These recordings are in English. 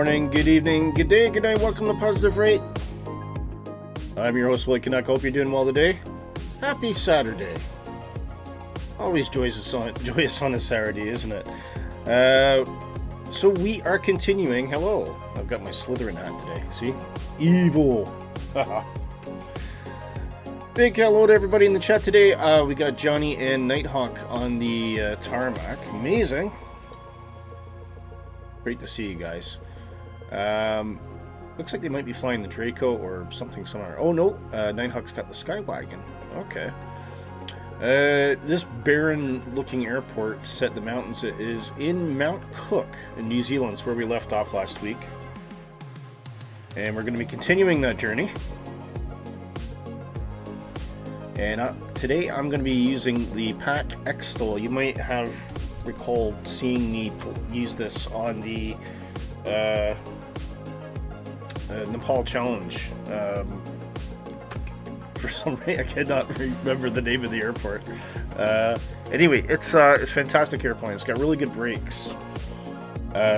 morning, good evening, good day, good night. Welcome to Positive Rate. I'm your host, Willy Canuck. Hope you're doing well today. Happy Saturday. Always joyous on a Saturday, isn't it? So we are continuing. Hello. I've got my Slytherin hat today. See? Evil. Big hello to everybody in the chat today. We got Johnny and Nighthawk on the tarmac. Amazing. Great to see you guys. Looks like they might be flying the Draco or something somewhere. Oh no, Nighthawk's got the Skywagon. Okay. This barren-looking airport set the mountains is in Mount Cook in New Zealand. It's where we left off last week. And we're going to be continuing that journey. And today I'm going to be using the PAC XSTOL. You might have recalled seeing me use this on the Nepal Challenge. For some reason, I cannot remember the name of the airport. Anyway, it's a fantastic airplane. It's got really good brakes,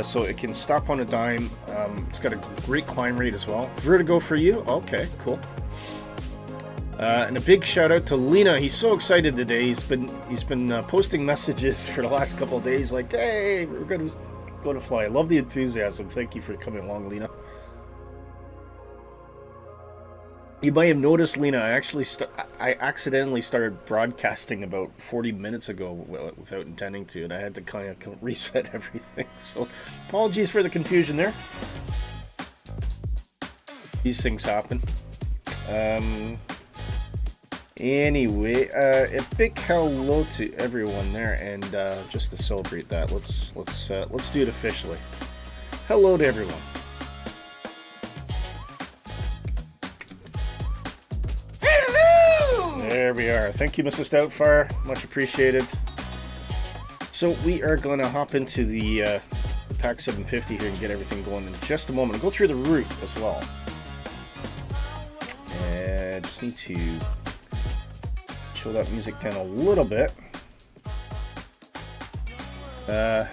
so it can stop on a dime. It's got a great climb rate as well. Vertigo for you? Okay, cool. And a big shout out to Lena. He's so excited today. He's been posting messages for the last couple of days, like, "Hey, we're going to fly." I love the enthusiasm. Thank you for coming along, Lena. You might have noticed, Lena, I accidentally started broadcasting about 40 minutes ago without intending to, and I had to kind of reset everything. So apologies for the confusion there. These things happen. Anyway, a big hello to everyone there, and just to celebrate that, let's do it officially. Hello to everyone. Hello. There we are. Thank you, Mrs. Doubtfire. Much appreciated. So we are going to hop into the PAC 750 here and get everything going in just a moment. And go through the route as well. And just need to chill that music down a little bit. I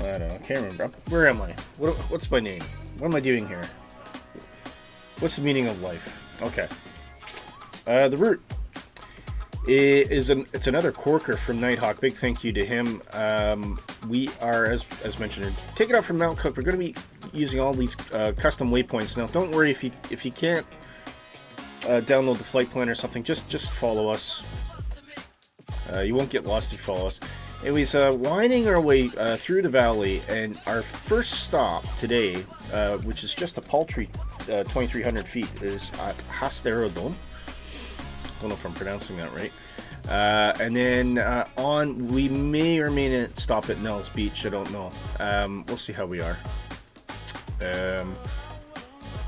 don't know. I can't remember. Where am I? What's my name? What am I doing here? What's the meaning of life? Okay. The route it's another corker from Nighthawk. Big thank you to him. We are, as mentioned, taking off from Mount Cook. We're going to be using all these custom waypoints. Now, don't worry if you can't download the flight plan or something. Just follow us. You won't get lost if you follow us. Anyways, winding our way through the valley, and our first stop today, which is just a paltry 2,300 feet, is at Hasterodon. Don't know if I'm pronouncing that right. And then we may or may not stop at Nels Beach. I don't know. We'll see how we are.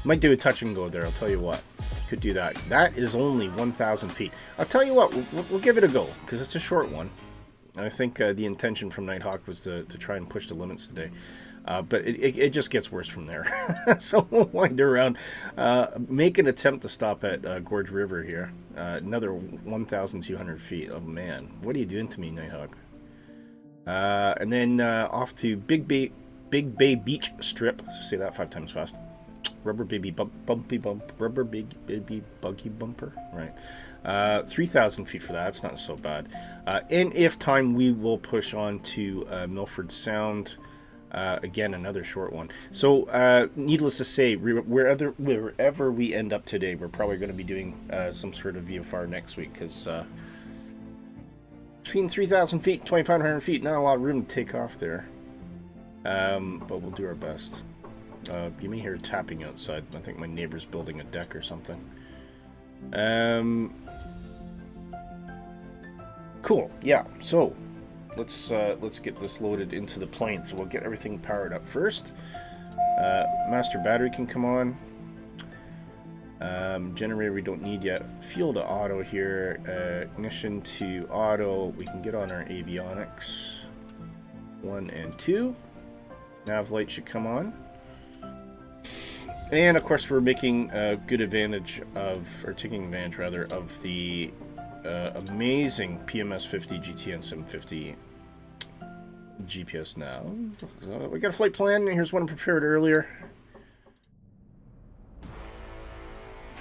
Might do a touch and go there. I'll tell you what. Could do that. That is only 1,000 feet. I'll tell you what. We'll give it a go because it's a short one. And I think the intention from Nighthawk was to try and push the limits today. But it just gets worse from there. So we'll wind around. Make an attempt to stop at Gorge River here. Another 1,200 feet. Oh man, what are you doing to me, Nighthawk? And then off to Big Bay Beach Strip. Say that 5 times fast. Rubber baby bumpy bump. Rubber baby buggy bumper. Right. 3,000 feet for that. That's not so bad. And if time, we will push on to Milford Sound. Again, another short one. So, needless to say, wherever we end up today, we're probably going to be doing some sort of VFR next week, because between 3,000 feet and 2,500 feet, not a lot of room to take off there. But we'll do our best. You may hear tapping outside. I think my neighbor's building a deck or something. Cool. Yeah. So let's get this loaded into the plane. So we'll get everything powered up first. Master battery can come on. Generator we don't need yet. Fuel to auto here. Ignition to auto. We can get on our avionics. 1 and 2. Nav light should come on. And of course we're making good advantage of, or taking advantage rather, of the amazing PMS 50 GTN 750 GPS now. We got a flight plan. Here's one prepared earlier.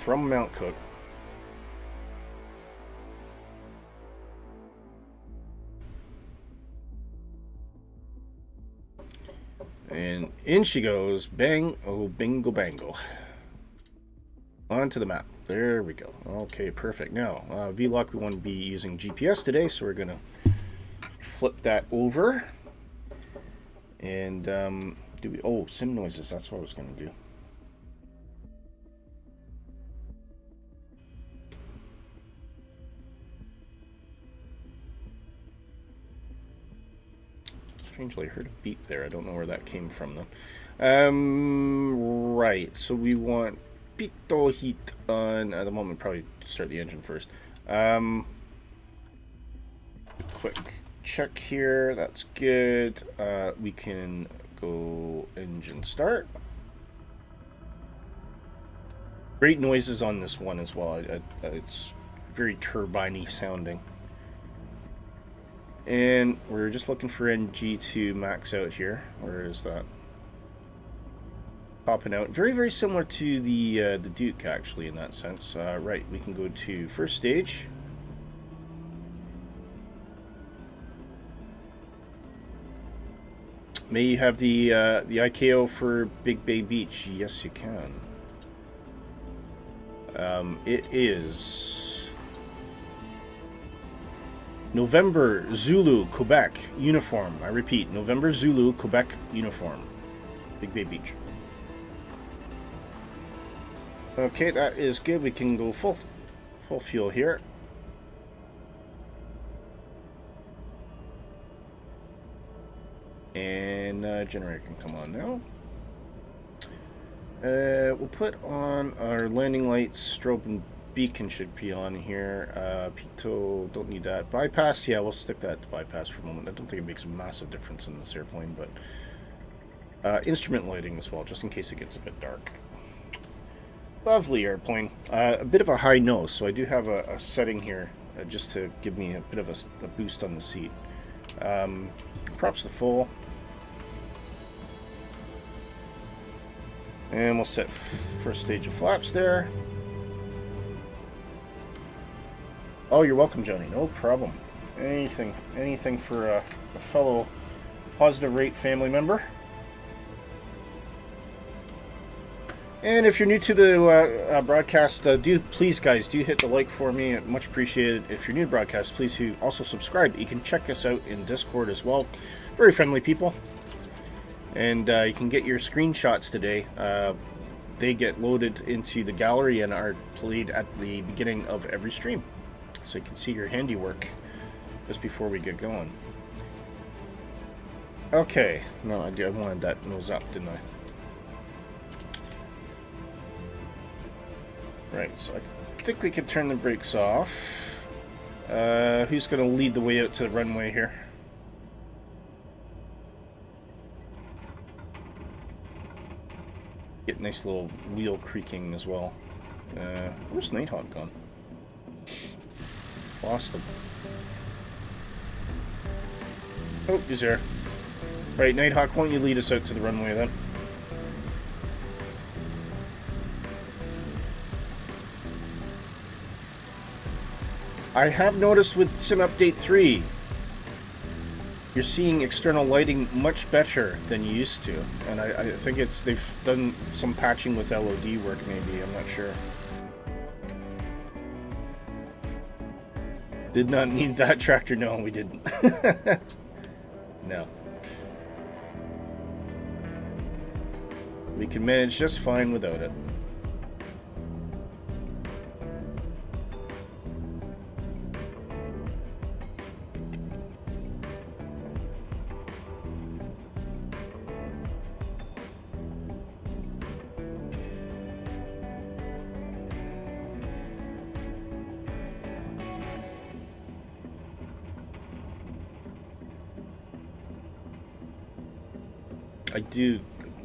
from Mount Cook. And in she goes. Bang. Oh, bingo bango. Onto the map. There we go. Okay, perfect. Now, VLOC, we want to be using GPS today, so we're going to flip that over. And do we... Oh, sim noises. That's what I was going to do. Strangely, I heard a beep there. I don't know where that came from, though. Right. So we want pito heat on... At the moment, probably start the engine first. Quick check here. That's good. We can go engine start. Great noises on this one as well. It's very turbine-y sounding. And we're just looking for NG to max out here. Where is that? Popping out. Very, very similar to the Duke, actually, in that sense. Right, we can go to first stage. May you have the IKO for Big Bay Beach? Yes, you can. It is November Zulu Quebec uniform. I repeat, November Zulu Quebec uniform. Big Bay Beach. Okay, that is good. We can go full fuel here. And generator can come on now. We'll put on our landing lights. Strobe and beacon should be on here. Pito, don't need that. Bypass, yeah, we'll stick that to bypass for a moment. I don't think it makes a massive difference in this airplane, but instrument lighting as well, just in case it gets a bit dark. Lovely airplane. A bit of a high nose, so I do have a setting here just to give me a bit of a boost on the seat. Props to full. And we'll set first stage of flaps there. Oh, you're welcome, Johnny. No problem. Anything for a fellow positive rate family member. And if you're new to the broadcast, please, guys, do hit the like for me. Much appreciated. If you're new to broadcast, please also subscribe. You can check us out in Discord as well. Very friendly people. And you can get your screenshots today. They get loaded into the gallery and are played at the beginning of every stream. So you can see your handiwork just before we get going. Okay. No, I wanted that nose up, didn't I? Right, so I think we could turn the brakes off. Who's going to lead the way out to the runway here? Get nice little wheel creaking as well. Where's Nighthawk gone? Lost him. Oh, he's there. Right, Nighthawk, why don't you lead us out to the runway then? I have noticed with Sim Update 3, you're seeing external lighting much better than you used to. And I think they've done some patching with LOD work maybe, I'm not sure. Did not need that tractor, no, we didn't. No. We can manage just fine without it. I do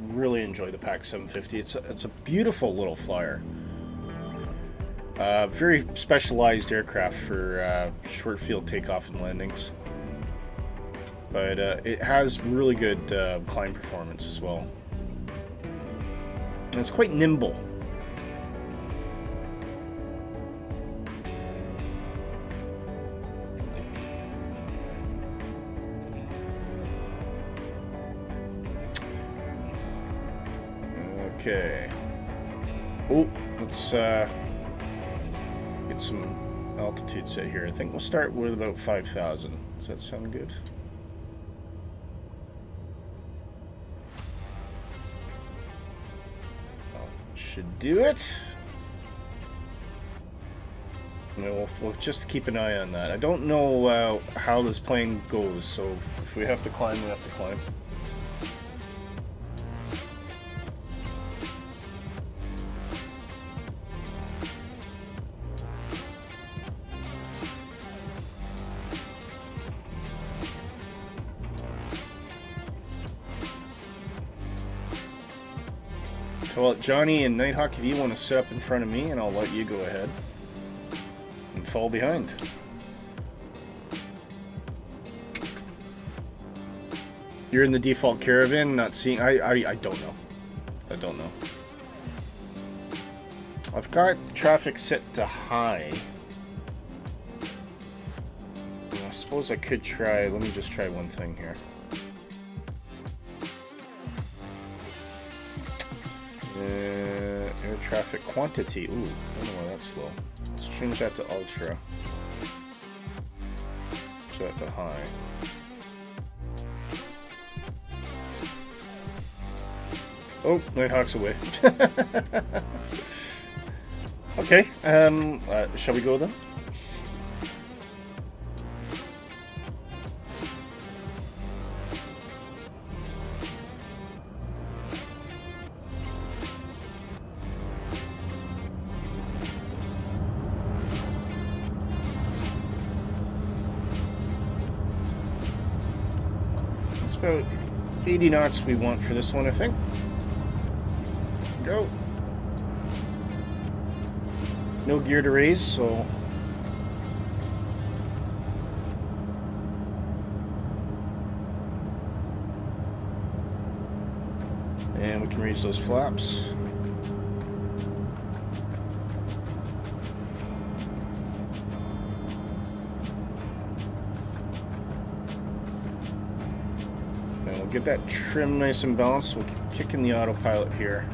really enjoy the PAC 750. It's a beautiful little flyer. Very specialized aircraft for short field takeoff and landings. But it has really good climb performance as well. And it's quite nimble. Okay. Oh, let's get some altitude set here. I think we'll start with about 5,000. Does that sound good? Should do it. We'll just keep an eye on that. I don't know how this plane goes, so if we have to climb, we have to climb. Well, Johnny and Nighthawk, if you want to sit up in front of me, and I'll let you go ahead and fall behind. You're in the default caravan, not seeing. I don't know. I don't know. I've got traffic set to high. I suppose I could try. Let me just try one thing here. Air traffic quantity. Ooh, I don't know why that's low. Let's change that to ultra. Set to high. Oh, Nighthawk's away. Okay, shall we go then? About 80 knots we want for this one, I think. Go. No gear to raise, so and we can raise those flaps. Get that trim nice and balanced. We'll kick in the autopilot here.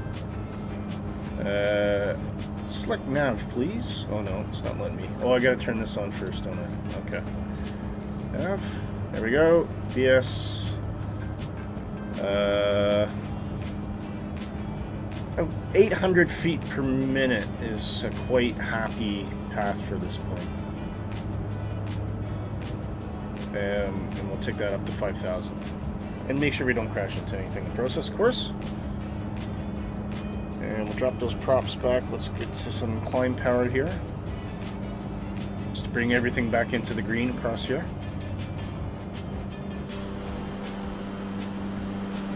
Select nav, please. Oh no, it's not letting me. Oh, I gotta turn this on first, don't I? Okay. Nav. There we go. VS. 800 feet per minute is a quite happy path for this plane. And we'll take that up to 5,000. And make sure we don't crash into anything in the process, of course. And we'll drop those props back. Let's get to some climb power here. Just to bring everything back into the green across here.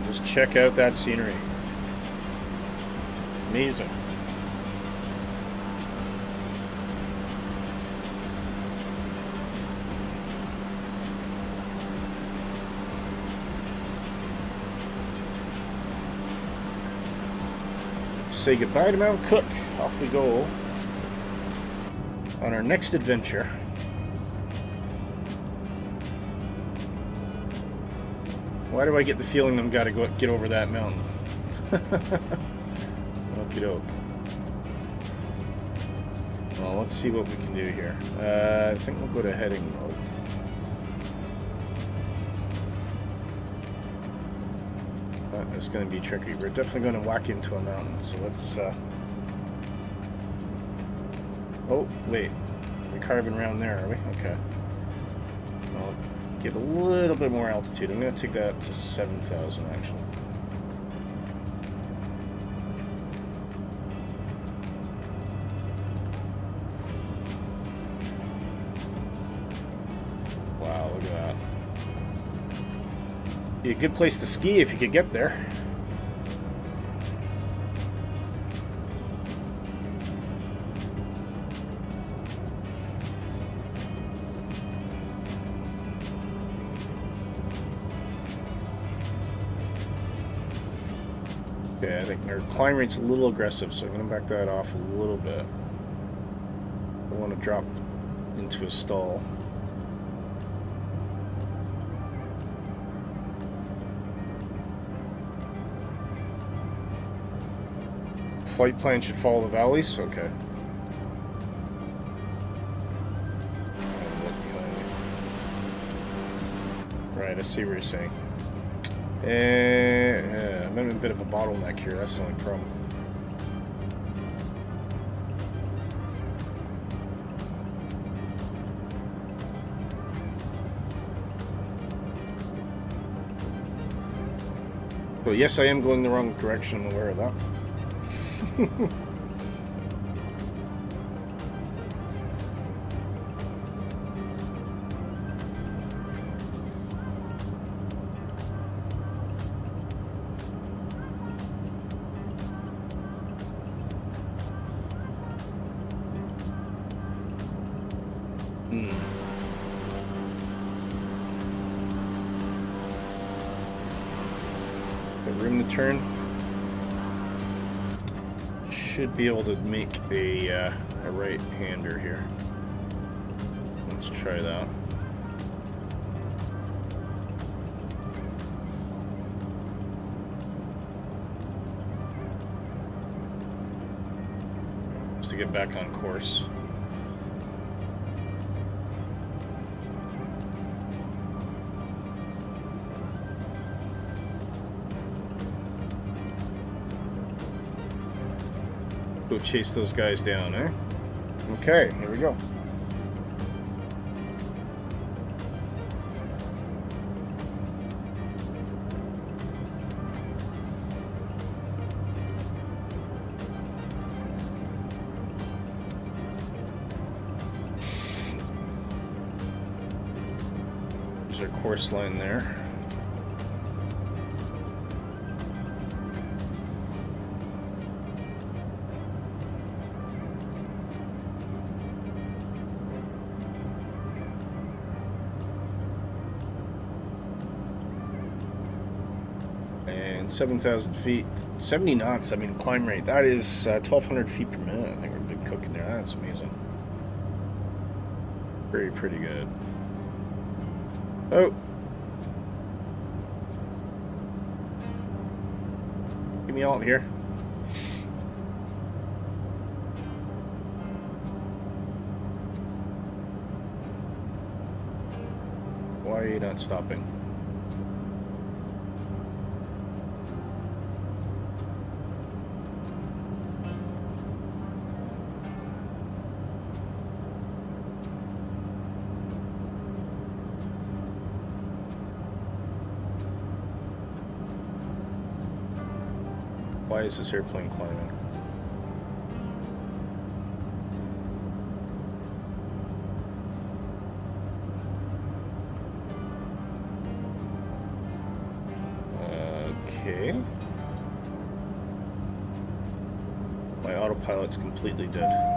Just check out that scenery. Amazing. Say goodbye to Mount Cook. Off we go on our next adventure. Why do I get the feeling I'm gotta go get over that mountain? Okie doke. Well, let's see what we can do here. I think we'll go to heading mode. It's going to be tricky. We're definitely going to whack into a mountain, so let's oh, wait. We're carving around there, are we? Okay. I'll get a little bit more altitude. I'm going to take that up to 7,000, actually. Wow, look at that. Be a good place to ski if you could get there. Okay, I think our climb rate's a little aggressive, so I'm going to back that off a little bit. I want to drop into a stall. flight plan should follow the valleys? Okay. Right, I see what you're saying. I'm in a bit of a bottleneck here, that's the only problem. But yes, I am going the wrong direction, I'm aware of that. Room to turn. Should be able to make a right-hander here. Let's try that. Just to get back on course. Go chase those guys down, eh? Okay, here we go. There's our course line there. And 7,000 feet, 70 knots, I mean climb rate, that is 1,200 feet per minute. I think we're big cooking there, that's amazing. Pretty good. Oh! Give me alt here. Why are you not stopping? Why is this airplane climbing? Okay. My autopilot's completely dead.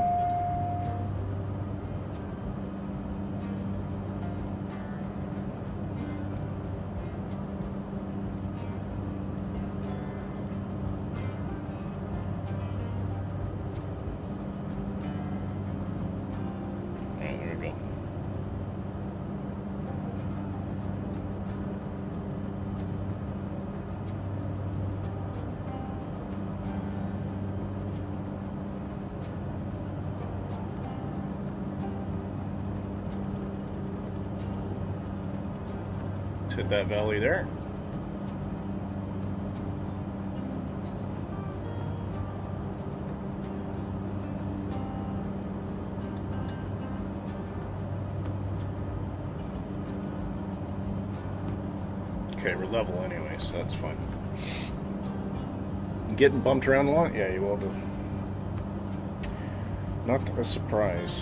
Hit that valley there. Okay, we're level anyway, so that's fine. Getting bumped around a lot? Yeah, you will do. Not a surprise.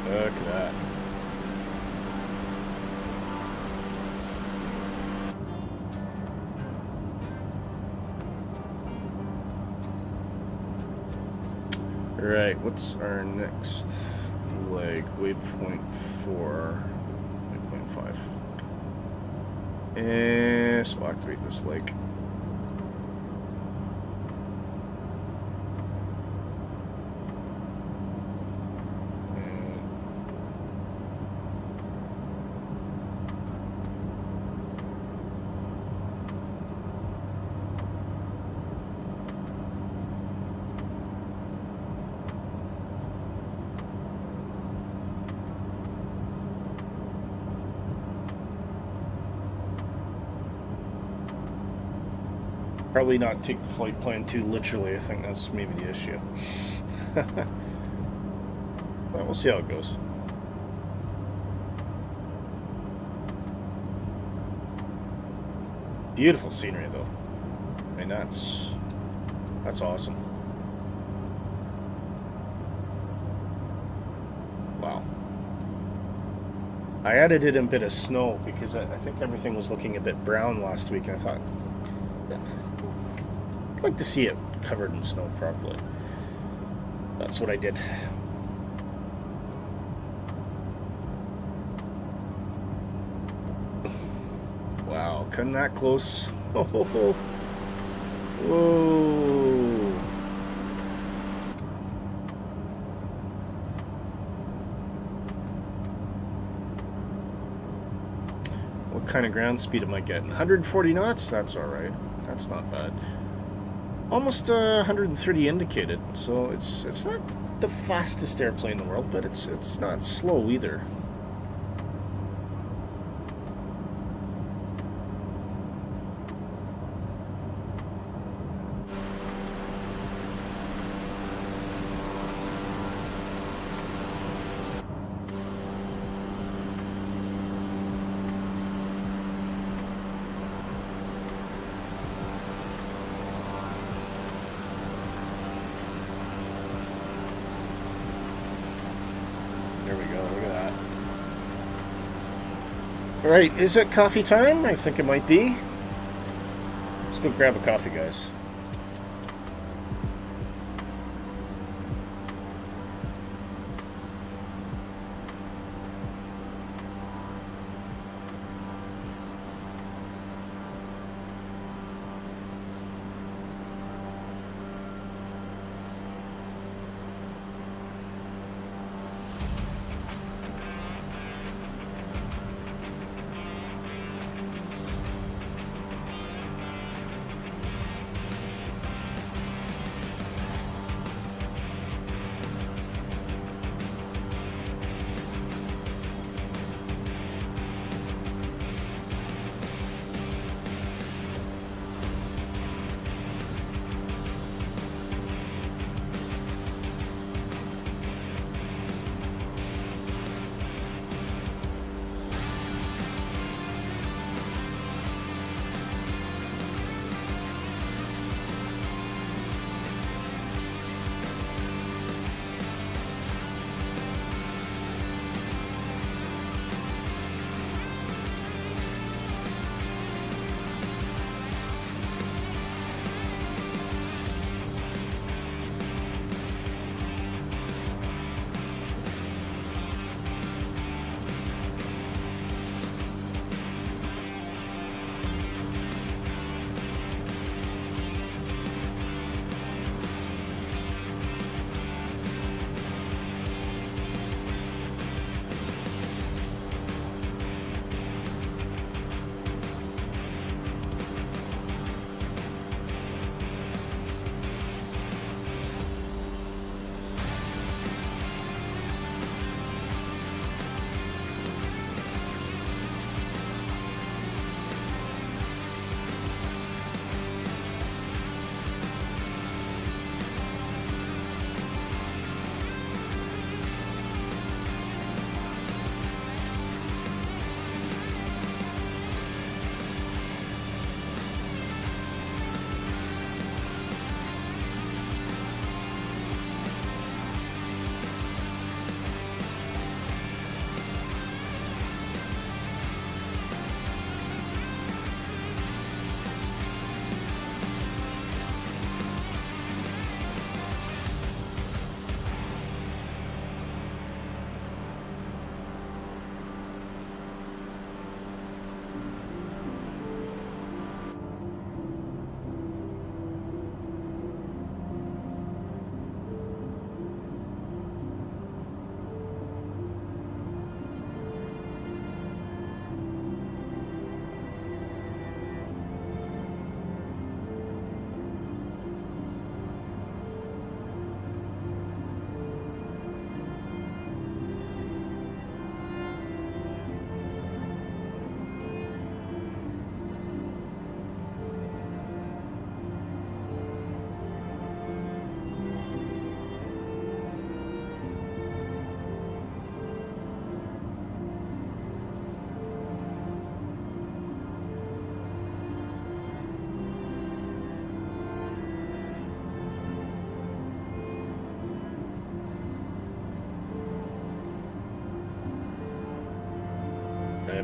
Look at that. Alright, what's our next leg? Waypoint 4. Waypoint 5. And so we'll activate this leg. Probably not take the flight plan too literally. I think that's maybe the issue. But we'll see how it goes. Beautiful scenery, though. I mean, that's awesome. Wow. I added in a bit of snow because I think everything was looking a bit brown last week, and I thought, I'd like to see it covered in snow properly. That's what I did. Wow, come that close. Oh, ho, ho. Whoa. What kind of ground speed am I getting? 140 knots? That's alright. That's not bad. Almost 130 indicated, so it's not the fastest airplane in the world, but it's not slow either. Alright, is it coffee time? I think it might be. Let's go grab a coffee, guys.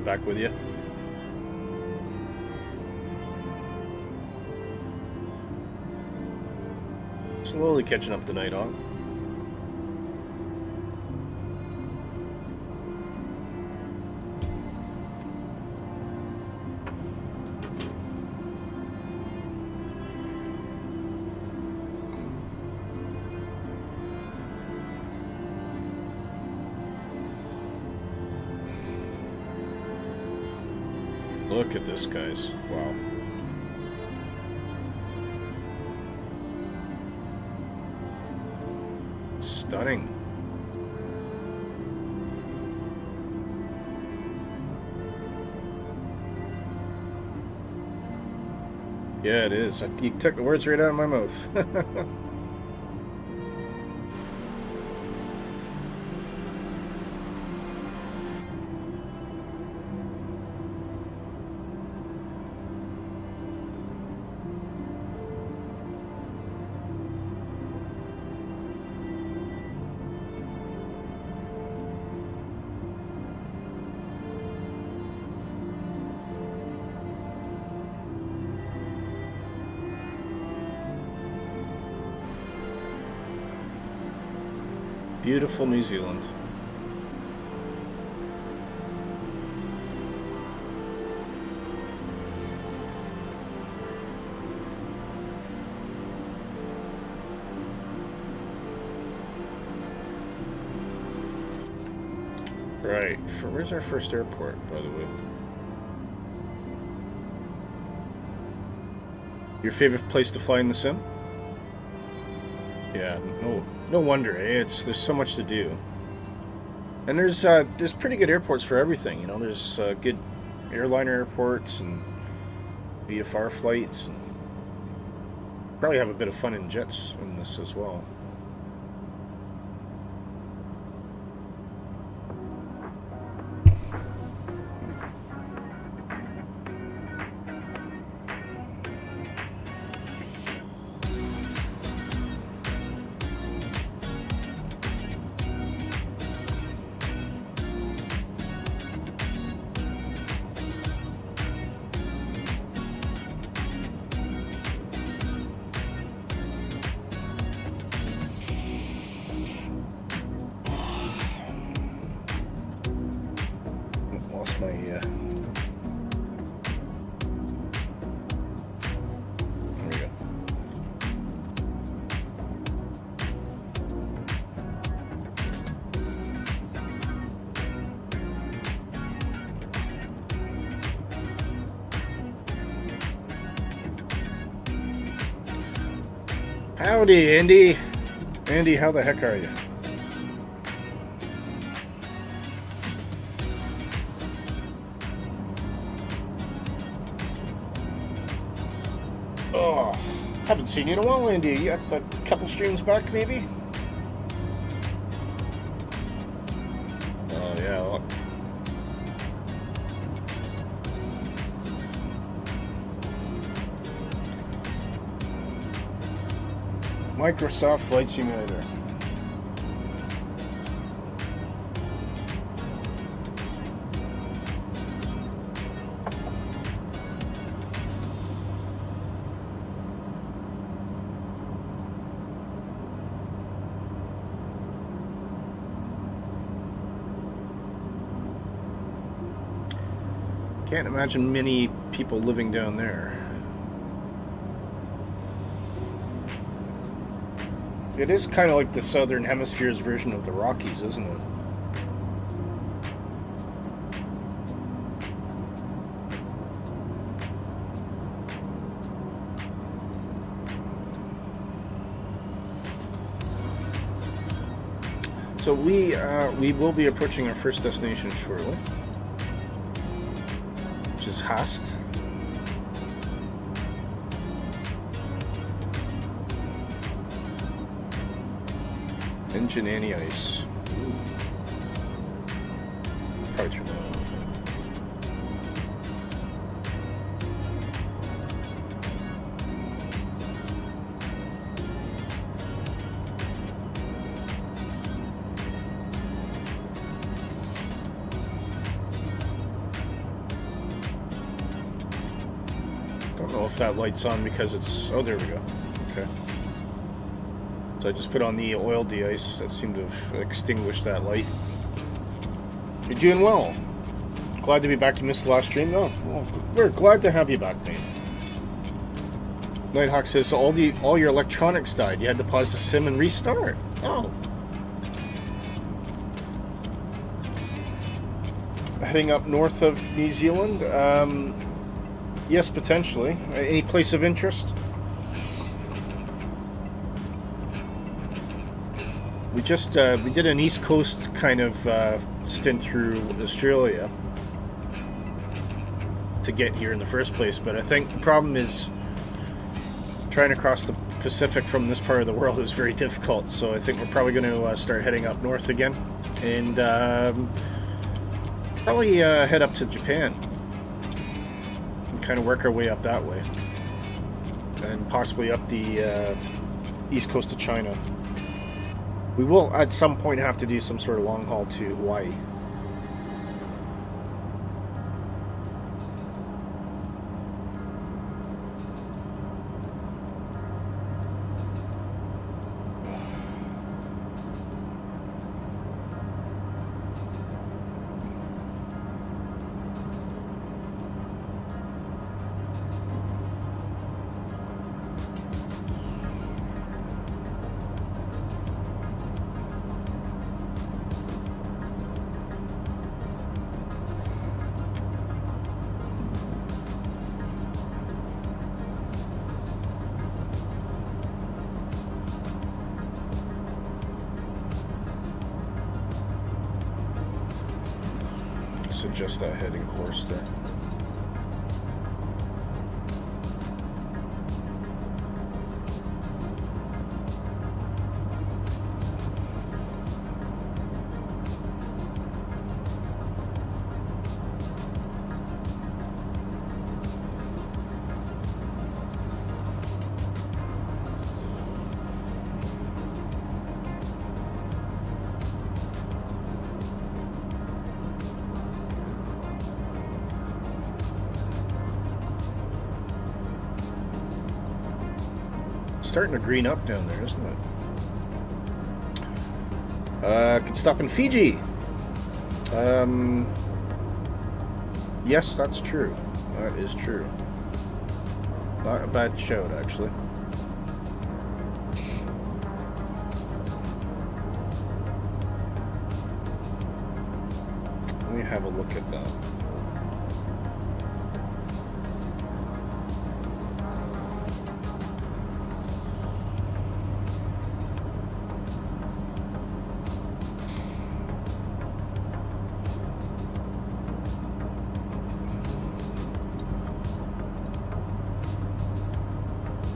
Back with you. Slowly catching up to Nighthawk. Look at this, guys. Wow. Stunning. Yeah, it is. You took the words right out of my mouth. Beautiful New Zealand. Right, where's our first airport, by the way? Your favorite place to fly in the sim? Yeah, no wonder, eh? There's so much to do, and there's pretty good airports for everything. You know, there's good airliner airports and VFR flights, and probably have a bit of fun in jets in this as well. Howdy, Andy. Andy, how the heck are you? Oh, haven't seen you in a while, Andy. Yep, a couple streams back, maybe? Oh, yeah. Well, Microsoft Flight Simulator. Can't imagine many people living down there. It is kind of like the Southern Hemisphere's version of the Rockies, isn't it? So we will be approaching our first destination shortly, which is Haast. Engine anti-ice. Probably turn that off. don't know if that light's on because it's... Oh, there we go. Okay. So I just put on the oil de-ice. That seemed to have extinguished that light. You're doing well. Glad to be back. You missed the last stream? No. Well, we're glad to have you back, mate. Nighthawk says, so all your electronics died. You had to pause the sim and restart. Oh. Heading up north of New Zealand? Yes, potentially. Any place of interest? We just we did an East Coast kind of stint through Australia to get here in the first place, but I think the problem is trying to cross the Pacific from this part of the world is very difficult, so I think we're probably going to start heading up north again, and probably head up to Japan and kind of work our way up that way, and possibly up the east coast of China. We will at some point have to do some sort of long haul to Hawaii. Adjust that heading course there. Starting to green up down there, isn't it? Could stop in Fiji. Yes, that's true. That is true. Not a bad shout, actually. Let me have a look at that.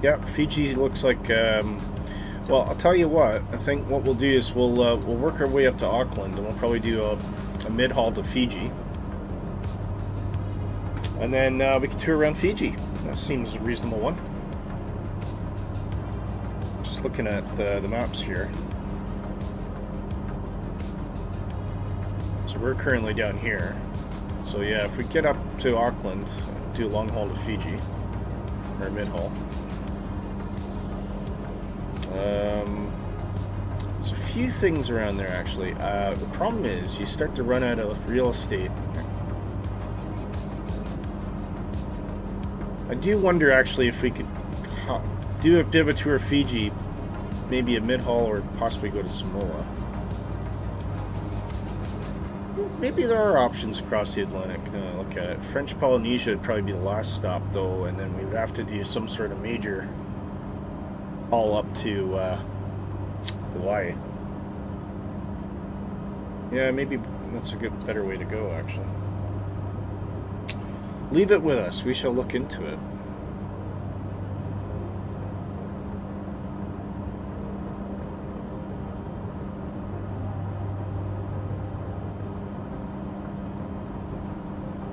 Yeah, Fiji looks like, well, I'll tell you what, I think what we'll do is we'll work our way up to Auckland, and we'll probably do a mid-haul to Fiji. And then we can tour around Fiji. That seems a reasonable one. Just looking at the maps here. So we're currently down here. So yeah, if we get up to Auckland, do a long haul to Fiji, or a mid-haul. There's a few things around there actually. The problem is you start to run out of real estate. I do wonder actually if we could do a bit of a tour of Fiji, maybe a mid-haul, or possibly go to Samoa. Maybe there are options across the Atlantic. Look at it. French Polynesia would probably be the last stop though, and then we would have to do some sort of major haul up to Hawaii. Yeah, maybe that's a better way to go, actually. Leave it with us. We shall look into it.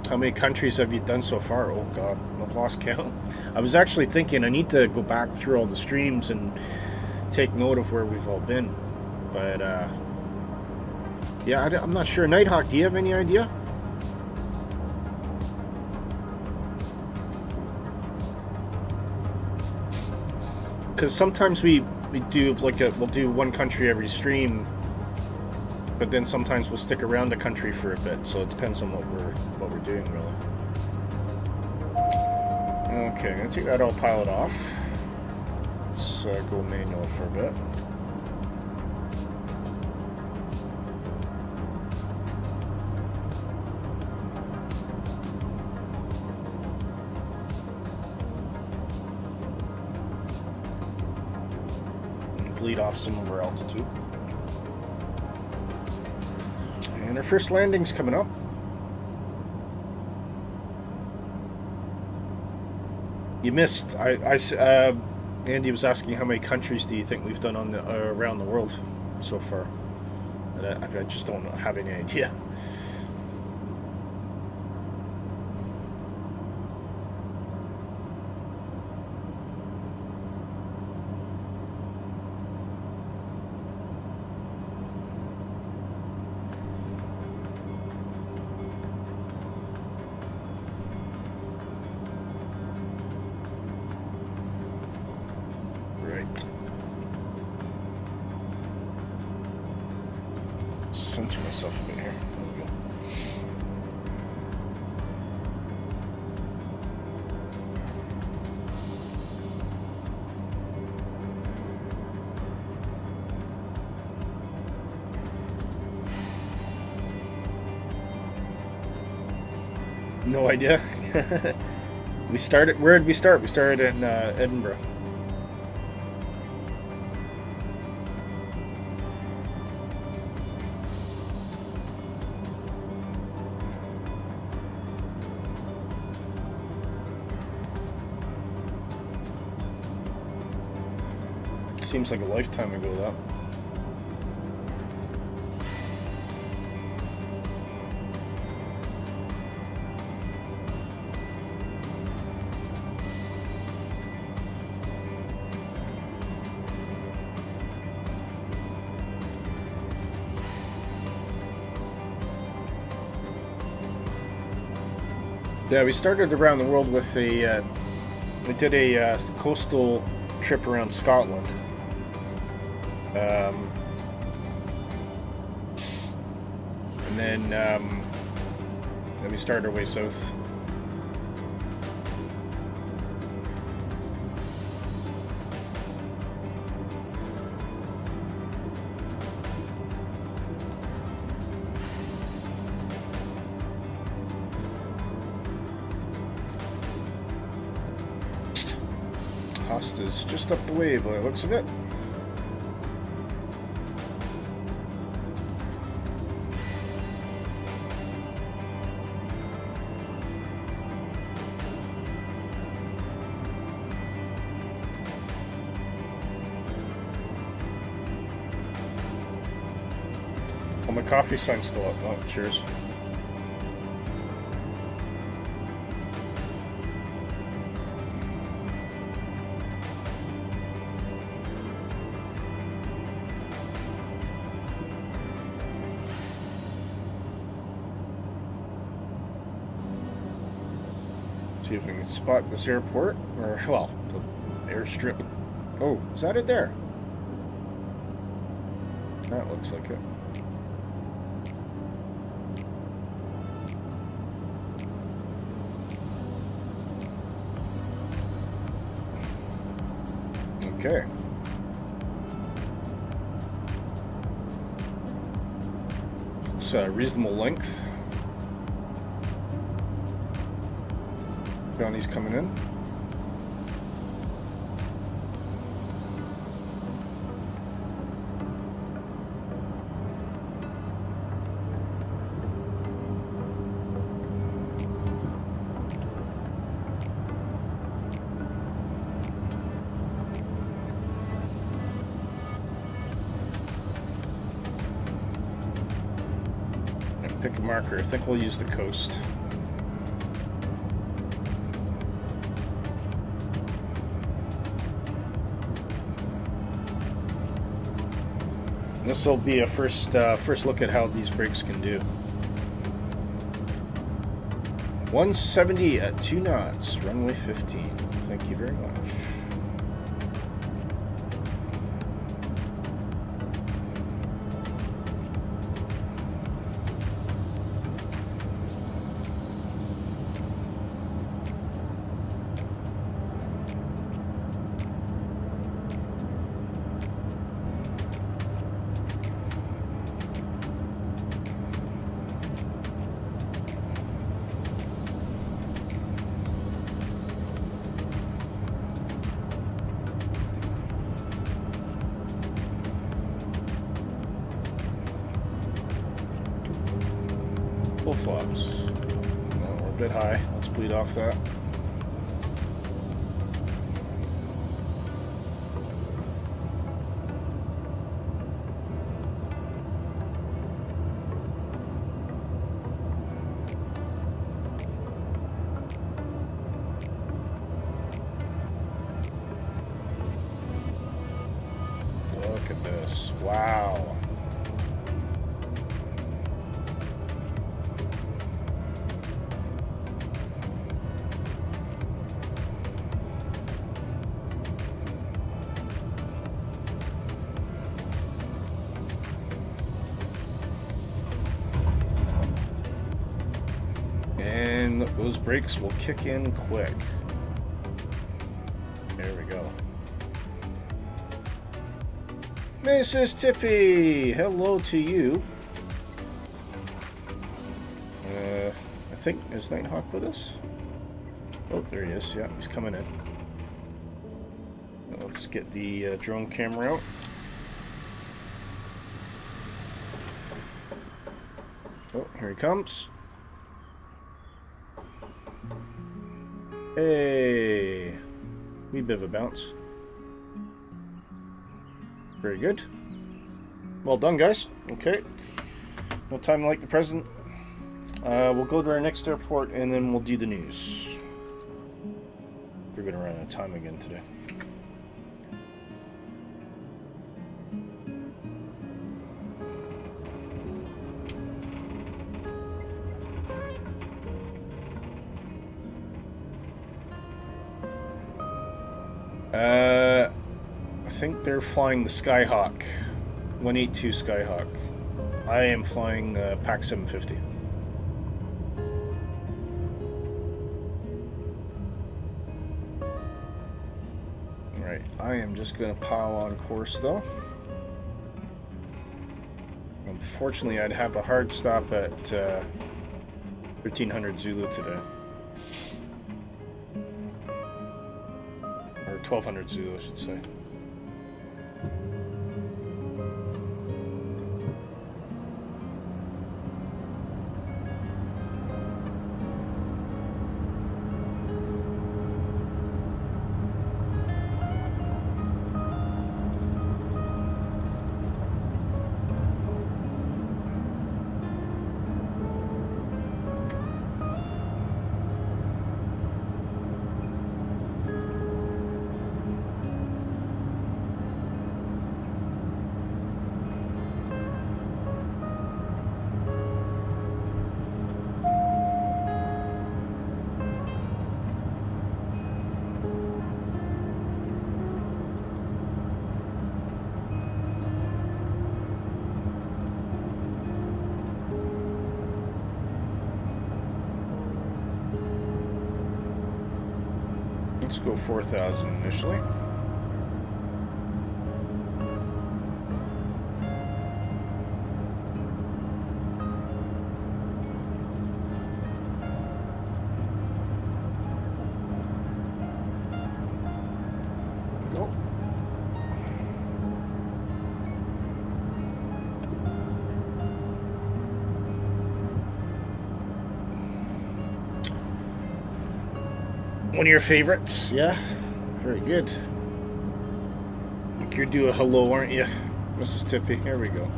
How many countries have you done so far? Oh God, I've lost count. I was actually thinking I need to go back through all the streams and take note of where we've all been. But yeah, I'm not sure. Nighthawk, do you have any idea? because sometimes we do like we'll do one country every stream, but then sometimes we'll stick around the country for a bit. So it depends on what we're doing really. Okay, I'm gonna take that autopilot off. Let's go manual for a bit. Bleed off some of our altitude. And our first landing's coming up. You missed. Andy was asking how many countries do you think we've done on the around the world so far. And I just don't have any idea. Center myself a bit here. There we go. No idea. We started. Where did we start? We started in Edinburgh. Seems like a lifetime ago, that. Yeah, we started around the world with a, we did a coastal trip around Scotland. And then we started our way south. Hosta's just up the way by the looks of it. My coffee sign's still up. Oh, cheers. See if we can spot this airport, or, well, the airstrip. Oh, is that it there? That looks like it. Okay. It's a reasonable length. Bounty's coming in. Pick a marker. I think we'll use the coast. This will be a first look at how these brakes can do. 170 at 2 knots, runway 15. Thank you very much. Full flops. No, we're a bit high. Let's bleed off that. Look at this. Wow. And those brakes will kick in quick. There we go. Mrs. Tippy, hello to you. I think, is Nighthawk with us? Oh, there he is. Yeah, he's coming in. Let's get the drone camera out. Oh, here he comes. Hey, wee bit of a bounce. Very good. Well done, guys. Okay. No time like the present. We'll go to our next airport and then we'll do the news. We're going to run out of time again today. I think they're flying the Skyhawk, 182 Skyhawk. I am flying the PAC 750. Alright, I am just going to pile on course though. Unfortunately, I'd have a hard stop at 1300 Zulu today. Or 1200 Zulu, I should say. Let's go 4,000 initially. Go. One of your favorites, yeah? Very good. I think you're due a hello, aren't you, Mrs. Tippy? Here we go.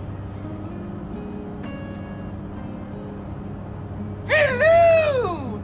Hello!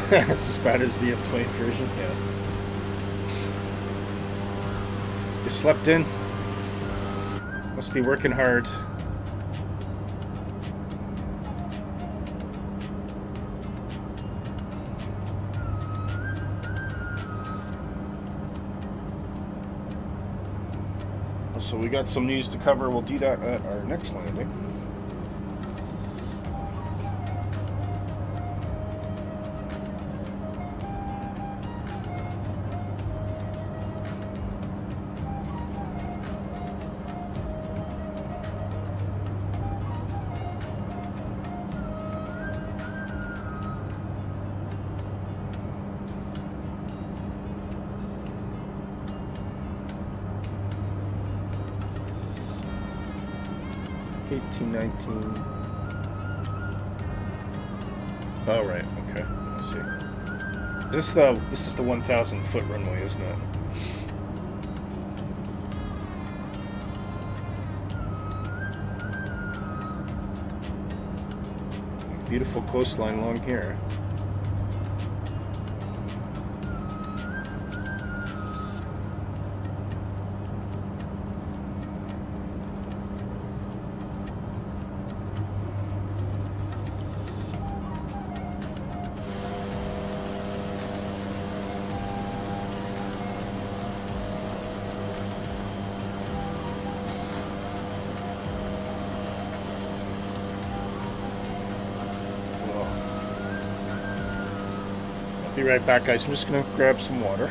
That's as bad as the F-20 version, yeah. You slept in? Must be working hard. So we got some news to cover. We'll do that at our next landing. Oh, right, okay, I see. This is the 1,000 foot runway, isn't it? Beautiful coastline along here. Be right back, guys. I'm just gonna grab some water.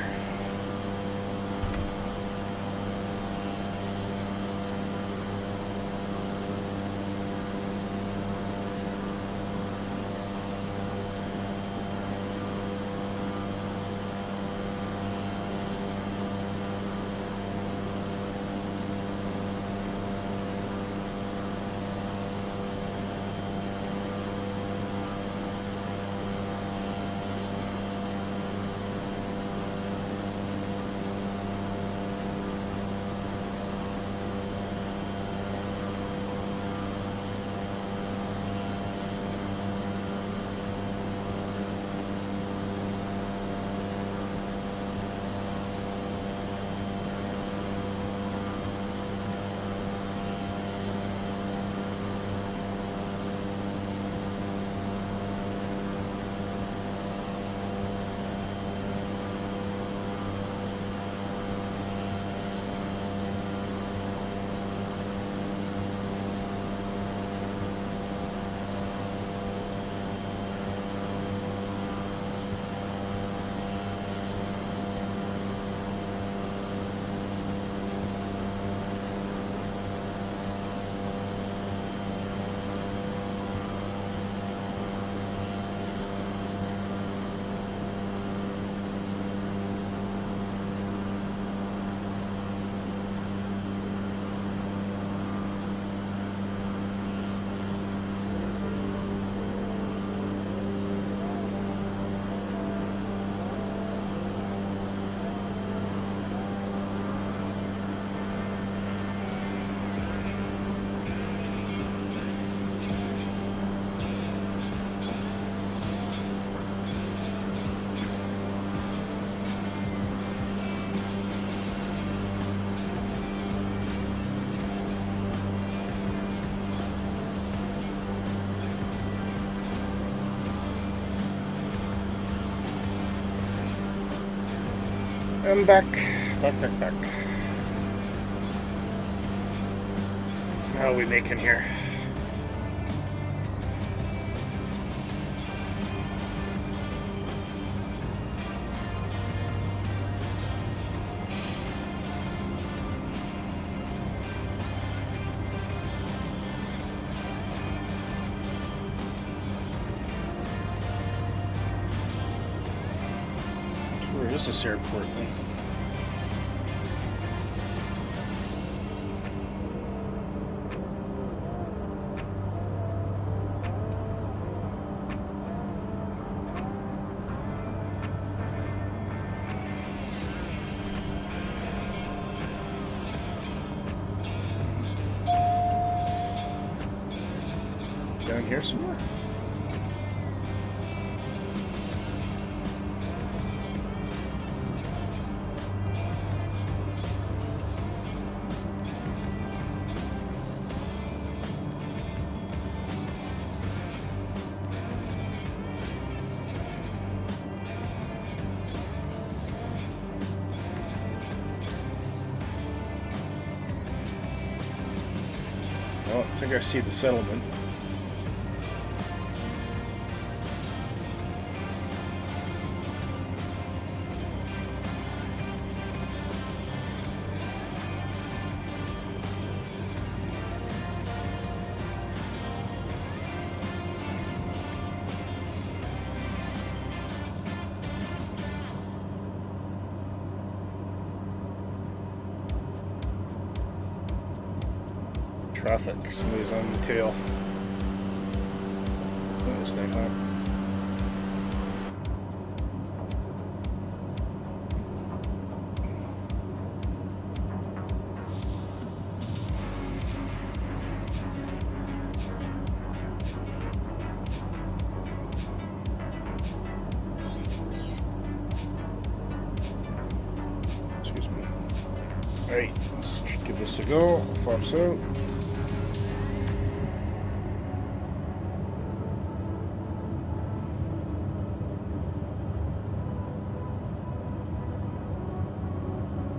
I'm back. Back. How are we making here? Where is this airport then? Down here somewhere? Oh, I think I see the settlement. Traffic. Somebody's on the tail. Oh, it's Nighthawk. Excuse me. Alright, let's give this a go. Flaps out.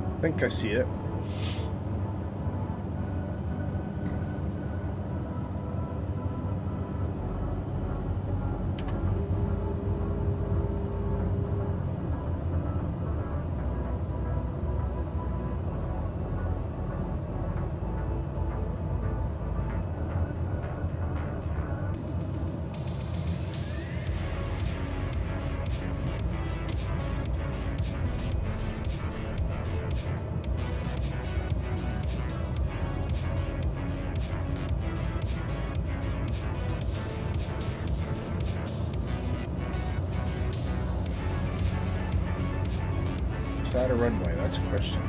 I think I see it. Is that a runway? That's a question.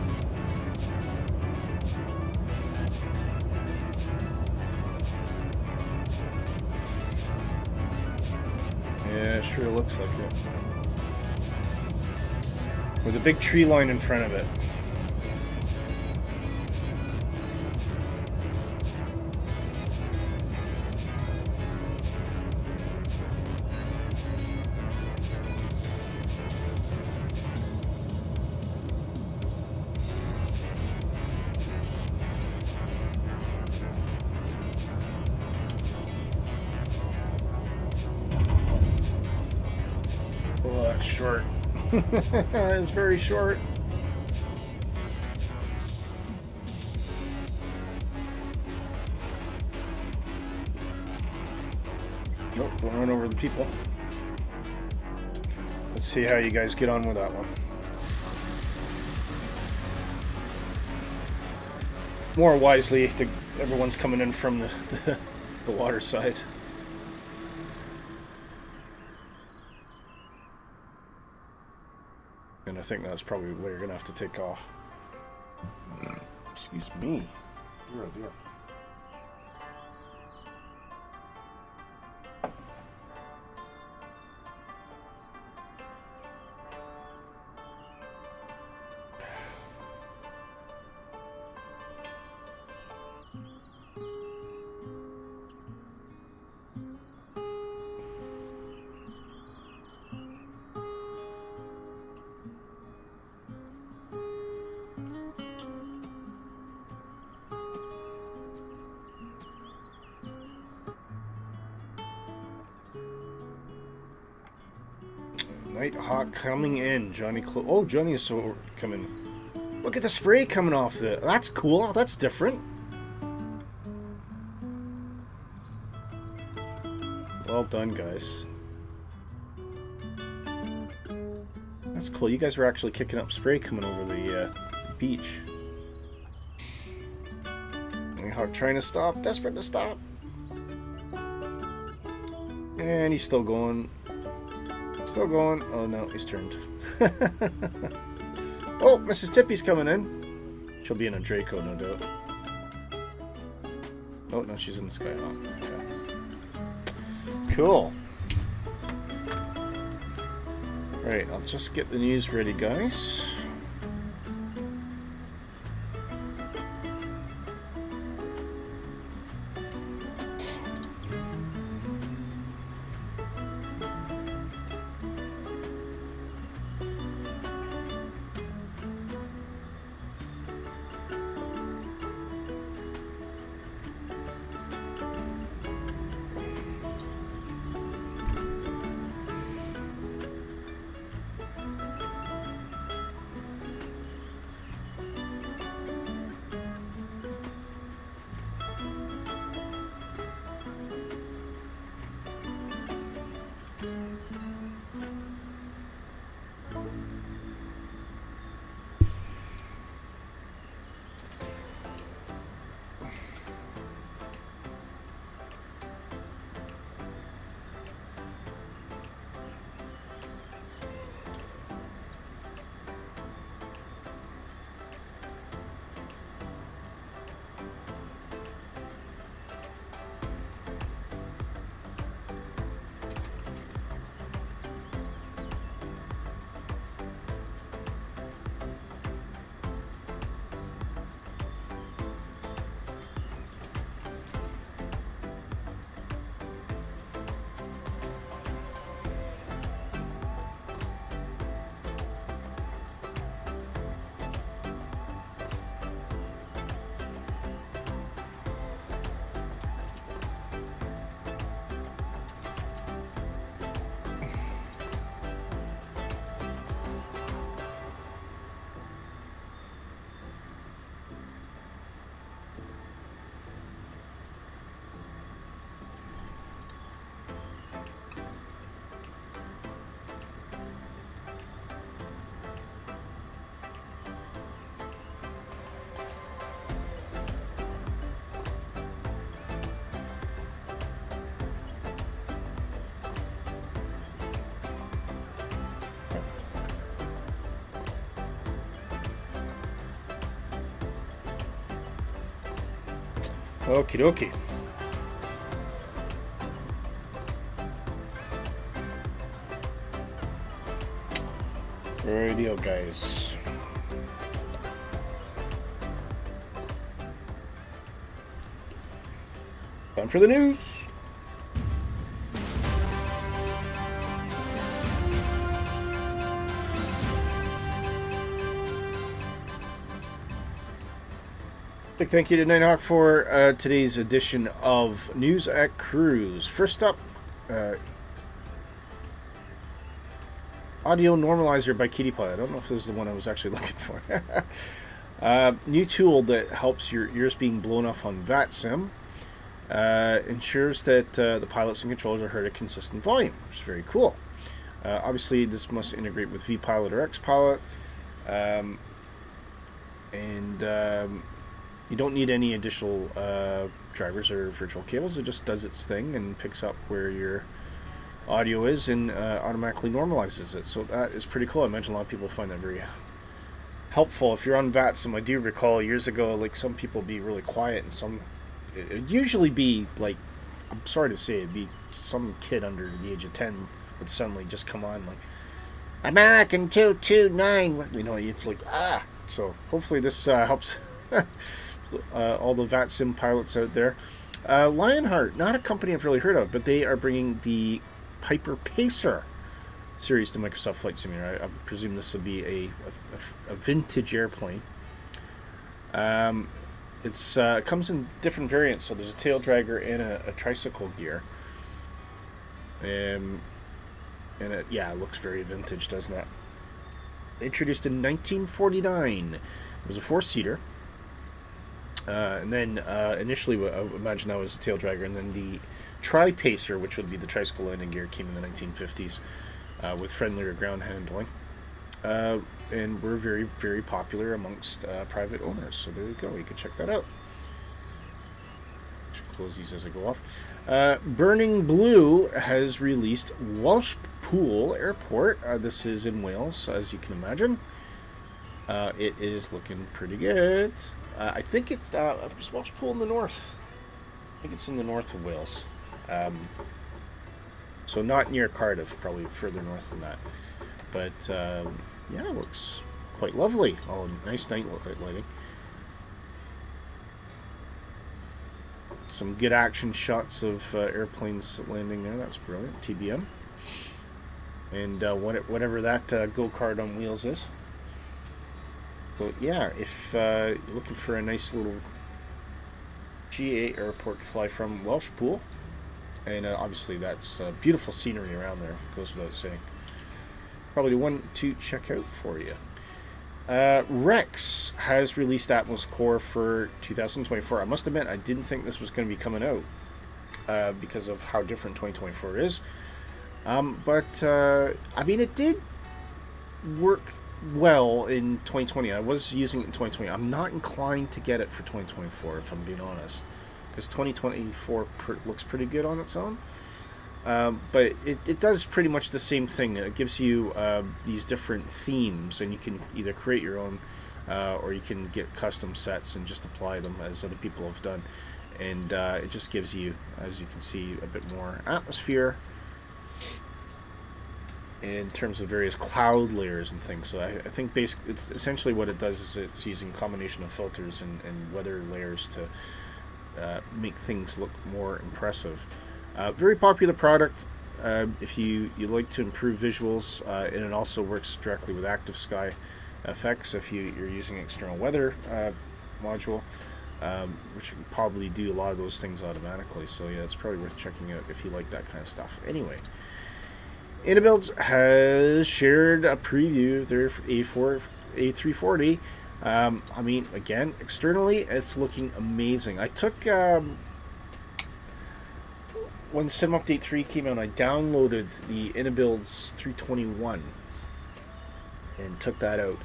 Yeah, it sure looks like it. With a big tree line in front of it. Oh, that's short. It's very short. Nope, don't run over the people. Let's see how you guys get on with that one. More wisely, everyone's coming in from the water side. And I think that's probably where you're going to have to take off. Excuse me. Dear, oh dear. Nighthawk coming in. Johnny oh, Johnny's so coming. Look at the spray coming off the. That's cool. That's different. Well done, guys. That's cool. You guys were actually kicking up spray coming over the beach. Nighthawk trying to stop. Desperate to stop. And he's still going. Still going. Oh no, he's turned. Oh, Mrs. Tippy's coming in. She'll be in a Draco, no doubt. Oh no, she's in the Skyhawk. Okay. Cool. Right, I'll just get the news ready, guys. Okie dokie. Radio, guys. Time for the news. Big thank you to Nighthawk for today's edition of News at Cruise. First up, audio normalizer by KittyPod. I don't know if this is the one I was actually looking for. New tool that helps your ears being blown off on VATSIM. Ensures that the pilots and controllers are heard at consistent volume, which is very cool. Obviously, this must integrate with vPilot or XPilot. You don't need any additional drivers or virtual cables. It just does its thing and picks up where your audio is and automatically normalizes it. So that is pretty cool. I imagine a lot of people find that very helpful. If you're on VATSIM, I do recall years ago, like some people be really quiet and some... It'd usually be like, I'm sorry to say, it'd be some kid under the age of 10 would suddenly just come on like, American 229, you know, you'd like, ah. So hopefully this helps all the VATSIM pilots out there. Lionheart, not a company I've really heard of, but they are bringing the Piper Pacer series to Microsoft Flight Simulator. I presume this will be a vintage airplane. It comes in different variants, so there's a tail dragger and a tricycle gear. And it looks very vintage, doesn't it? Introduced in 1949. It was a 4-seater. And then initially, I imagine that was a tail dragger, and then the Tri-Pacer, which would be the tricycle landing gear, came in the 1950s with friendlier ground handling. And were very, very popular amongst private owners. So there you go. You can check that out. I should close these as I go off. Burning Blue has released Welshpool Airport. This is in Wales, as you can imagine. It is looking pretty good. I think it is Welshpool in the north. I think it's in the north of Wales. So not near Cardiff, probably further north than that. But yeah, it looks quite lovely. Oh, nice night lighting. Some good action shots of airplanes landing there. That's brilliant. TBM. And whatever that go-kart on wheels is. But yeah, if you're looking for a nice little GA airport to fly from, Welshpool. And obviously that's beautiful scenery around there. Goes without saying. Probably the one to check out for you. Rex has released Atmos Core for 2024. I must admit, I didn't think this was going to be coming out because of how different 2024 is. But I mean, it did work well in 2020. I was using it in 2020. I'm not inclined to get it for 2024, if I'm being honest, because 2024 looks pretty good on its own. But it does pretty much the same thing. It gives you these different themes, and you can either create your own or you can get custom sets and just apply them as other people have done. And it just gives you, as you can see, a bit more atmosphere in terms of various cloud layers and things. So I think basically it's essentially what it does is it's using a combination of filters and weather layers to make things look more impressive. Very popular product if you like to improve visuals, and it also works directly with Active Sky effects if you're using external weather module, which can probably do a lot of those things automatically. So yeah, it's probably worth checking out if you like that kind of stuff. Anyway, Anabuilds has shared a preview of their A340. I mean, again, externally, it's looking amazing. I took... when Sim Update 3 came out, I downloaded the Anabuilds 321 and took that out.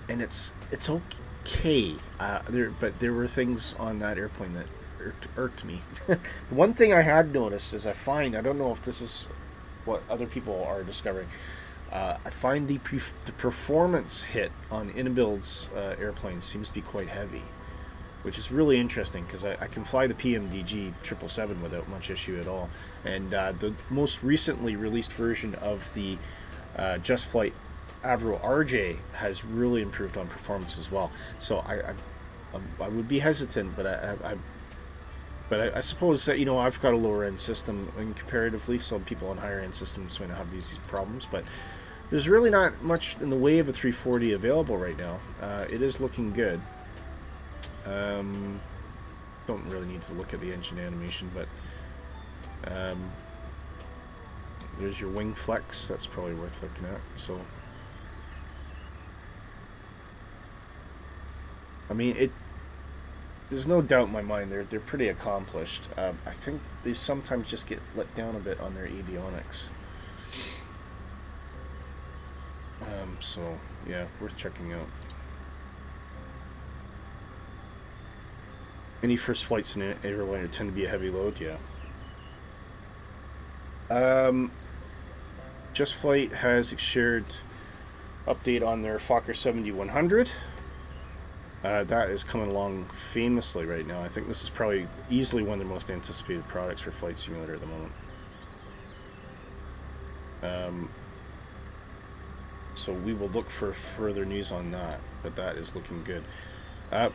And it's okay. But there were things on that airplane that irked me. The one thing I had noticed is I don't know if this is what other people are discovering, I find the performance hit on Anabuilds airplanes seems to be quite heavy. which is really interesting because I can fly the PMDG 777 without much issue at all. And the most recently released version of the Just Flight Avro RJ has really improved on performance as well. So I would be hesitant, but I suppose that, you know, I've got a lower end system comparatively, so people on higher end systems may not have these problems, but there's really not much in the way of a 340 available right now. It is looking good. Don't really need to look at the engine animation, but there's your wing flex. That's probably worth looking at. So, I mean, there's no doubt in my mind they're pretty accomplished. I think they sometimes just get let down a bit on their avionics. So yeah, worth checking out. Any first flights in an airliner tend to be a heavy load, yeah. Just Flight has shared update on their Fokker 7100. That is coming along famously right now. I think this is probably easily one of their most anticipated products for Flight Simulator at the moment. So we will look for further news on that, but that is looking good.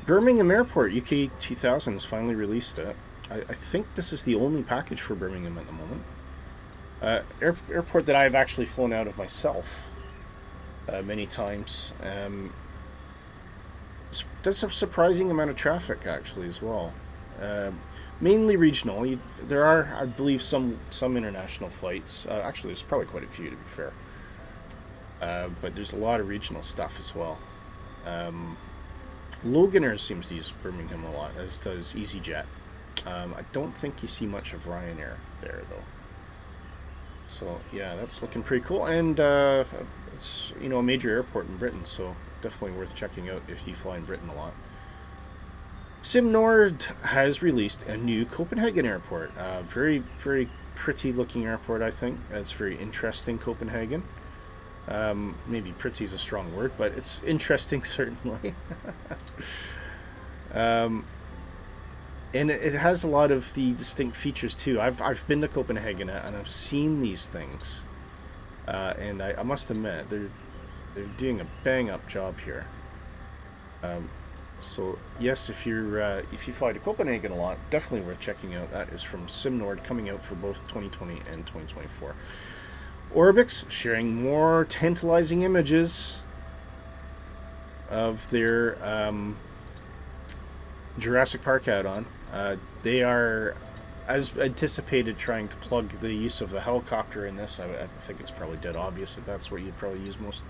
Birmingham Airport UK 2000 has finally released it. I think this is the only package for Birmingham at the moment. Airport that I've actually flown out of myself many times. Does a surprising amount of traffic actually as well. Mainly regional. There are, I believe, some international flights. Actually, there's probably quite a few, to be fair. But there's a lot of regional stuff as well. Loganair seems to use Birmingham a lot, as does EasyJet. I don't think you see much of Ryanair there, though. So yeah, that's looking pretty cool, and it's, you know, a major airport in Britain, so definitely worth checking out if you fly in Britain a lot. SimNord has released a new Copenhagen airport. Very, very pretty looking airport, I think. It's very interesting, Copenhagen. Maybe pretty is a strong word, but it's interesting certainly. And it has a lot of the distinct features too. I've been to Copenhagen and I've seen these things, and I must admit they're doing a bang up job here. So yes, if you fly to Copenhagen a lot, definitely worth checking out. That is from SimNord, coming out for both 2020 and 2024. Orbix sharing more tantalizing images of their Jurassic Park add-on. They are, as anticipated, trying to plug the use of the helicopter in this. I think it's probably dead obvious that that's what you'd probably use most.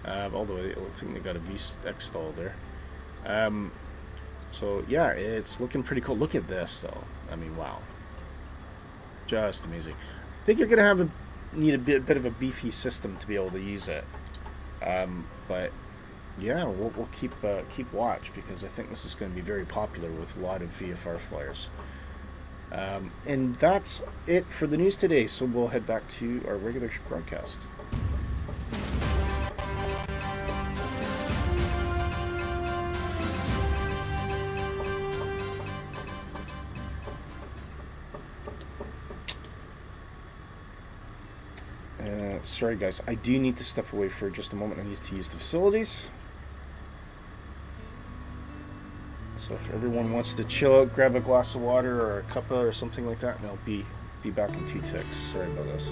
Although I think they got a XSTOL there. So yeah, it's looking pretty cool. Look at this though. I mean, wow, just amazing. I think you're gonna need a bit of a beefy system to be able to use it. But yeah, we'll keep watch, because I think this is going to be very popular with a lot of VFR flyers. And that's it for the news today. So we'll head back to our regular broadcast. Sorry guys, I do need to step away for just a moment. I need to use the facilities. So if everyone wants to chill out, grab a glass of water or a cuppa or something like that, and I'll be back in 2 ticks. Sorry about this.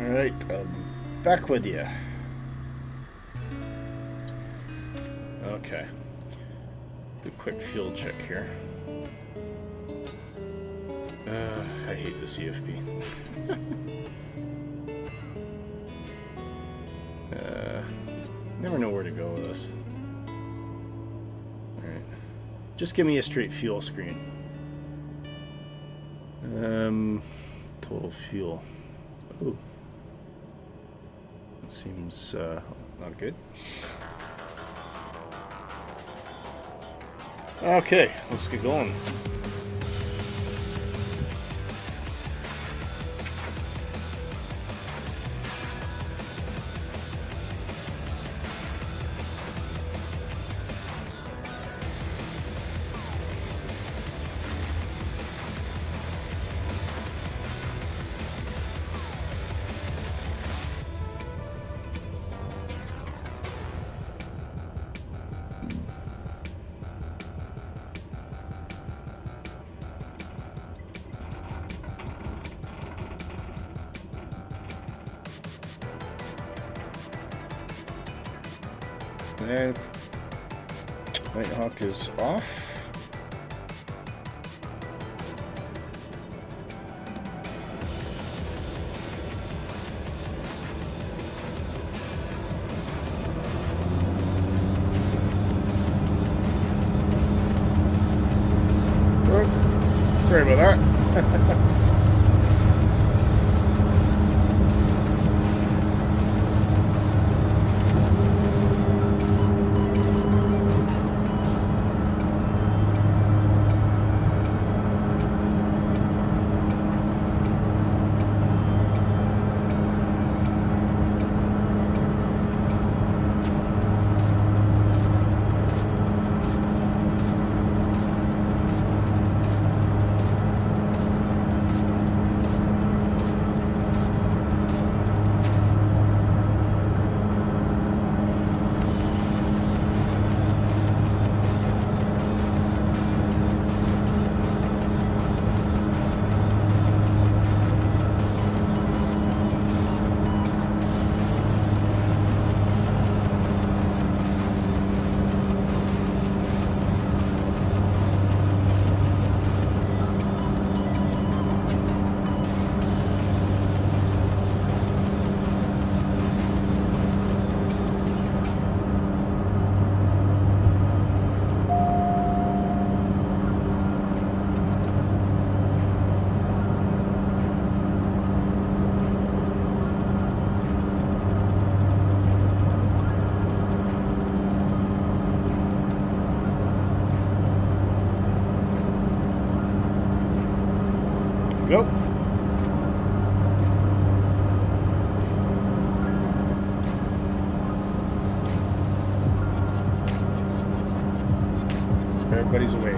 Alright, back with you. Okay. Do a quick fuel check here. I hate the CFP. Never know where to go with this. Alright. Just give me a straight fuel screen. Total fuel. Ooh. That seems not good. Okay, let's get going. And Nighthawk is off. Oh, sorry about that. Go. Everybody's away.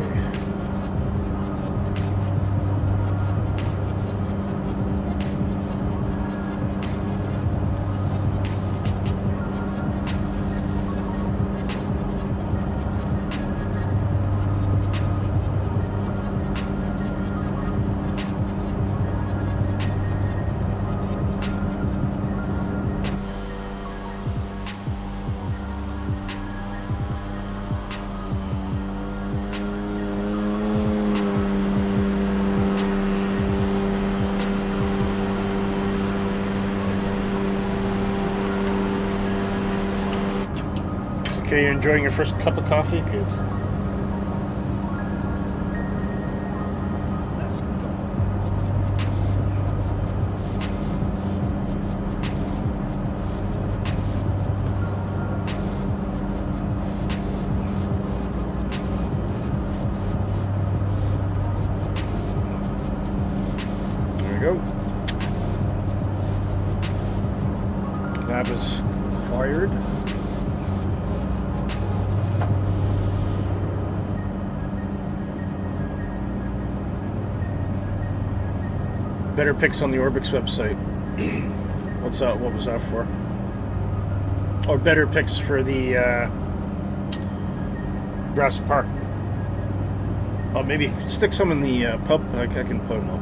Okay, you're enjoying your first cup of coffee? Good. There we go. Lab is acquired. Better pics on the Orbix website. What's that? What was that for? Or better pics for the Jurassic Park. Oh, maybe stick some in the pub. I can put them up.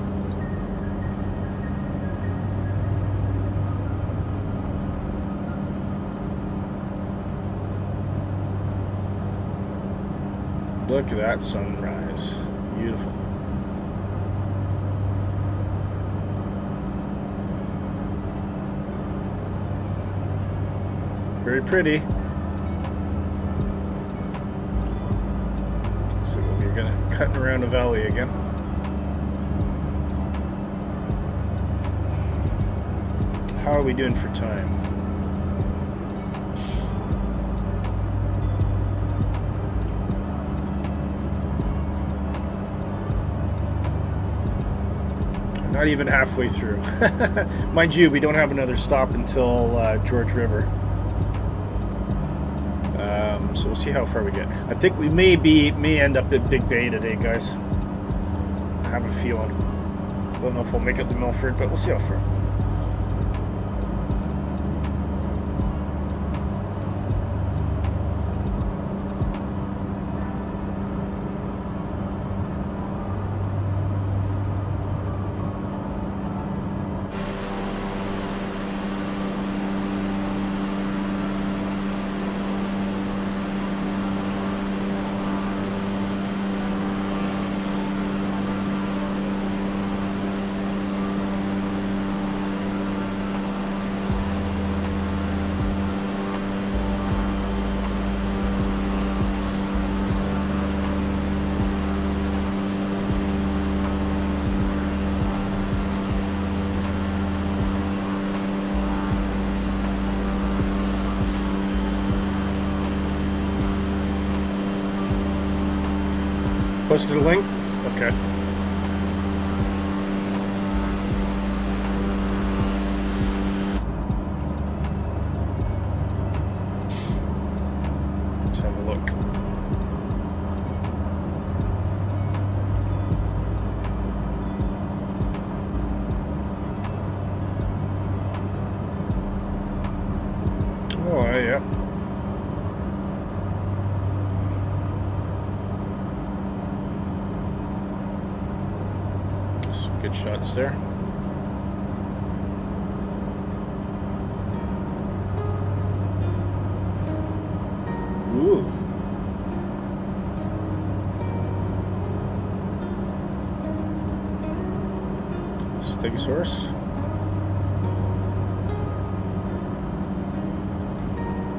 Look at that sunrise. Beautiful. Very pretty. So we're gonna cutting around the valley again. How are we doing for time? Not even halfway through. Mind you, we don't have another stop until George River. So we'll see how far we get. I think we may end up at Big Bay today, guys. I have a feeling. Don't know if we'll make it to Milford, but we'll see how far. Posted a link? Okay. Let's have a look. Oh, yeah. Good shots there. Ooh. Stegosaurus.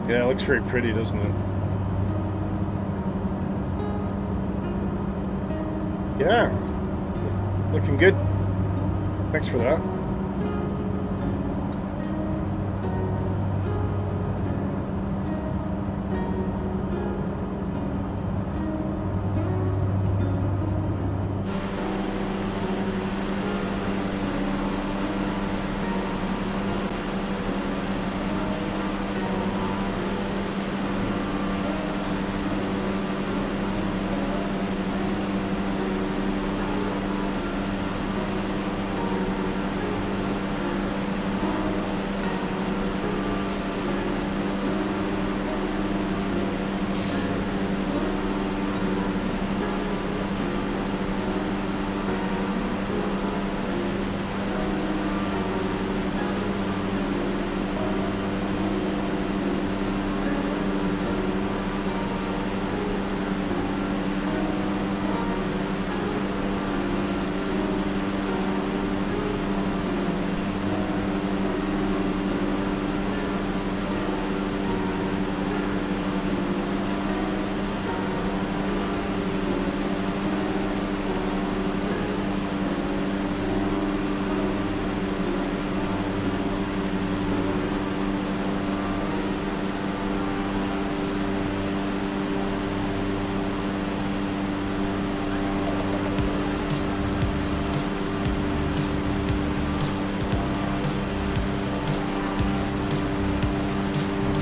Yeah, it looks very pretty, doesn't it? Yeah. Looking good. Thanks for that.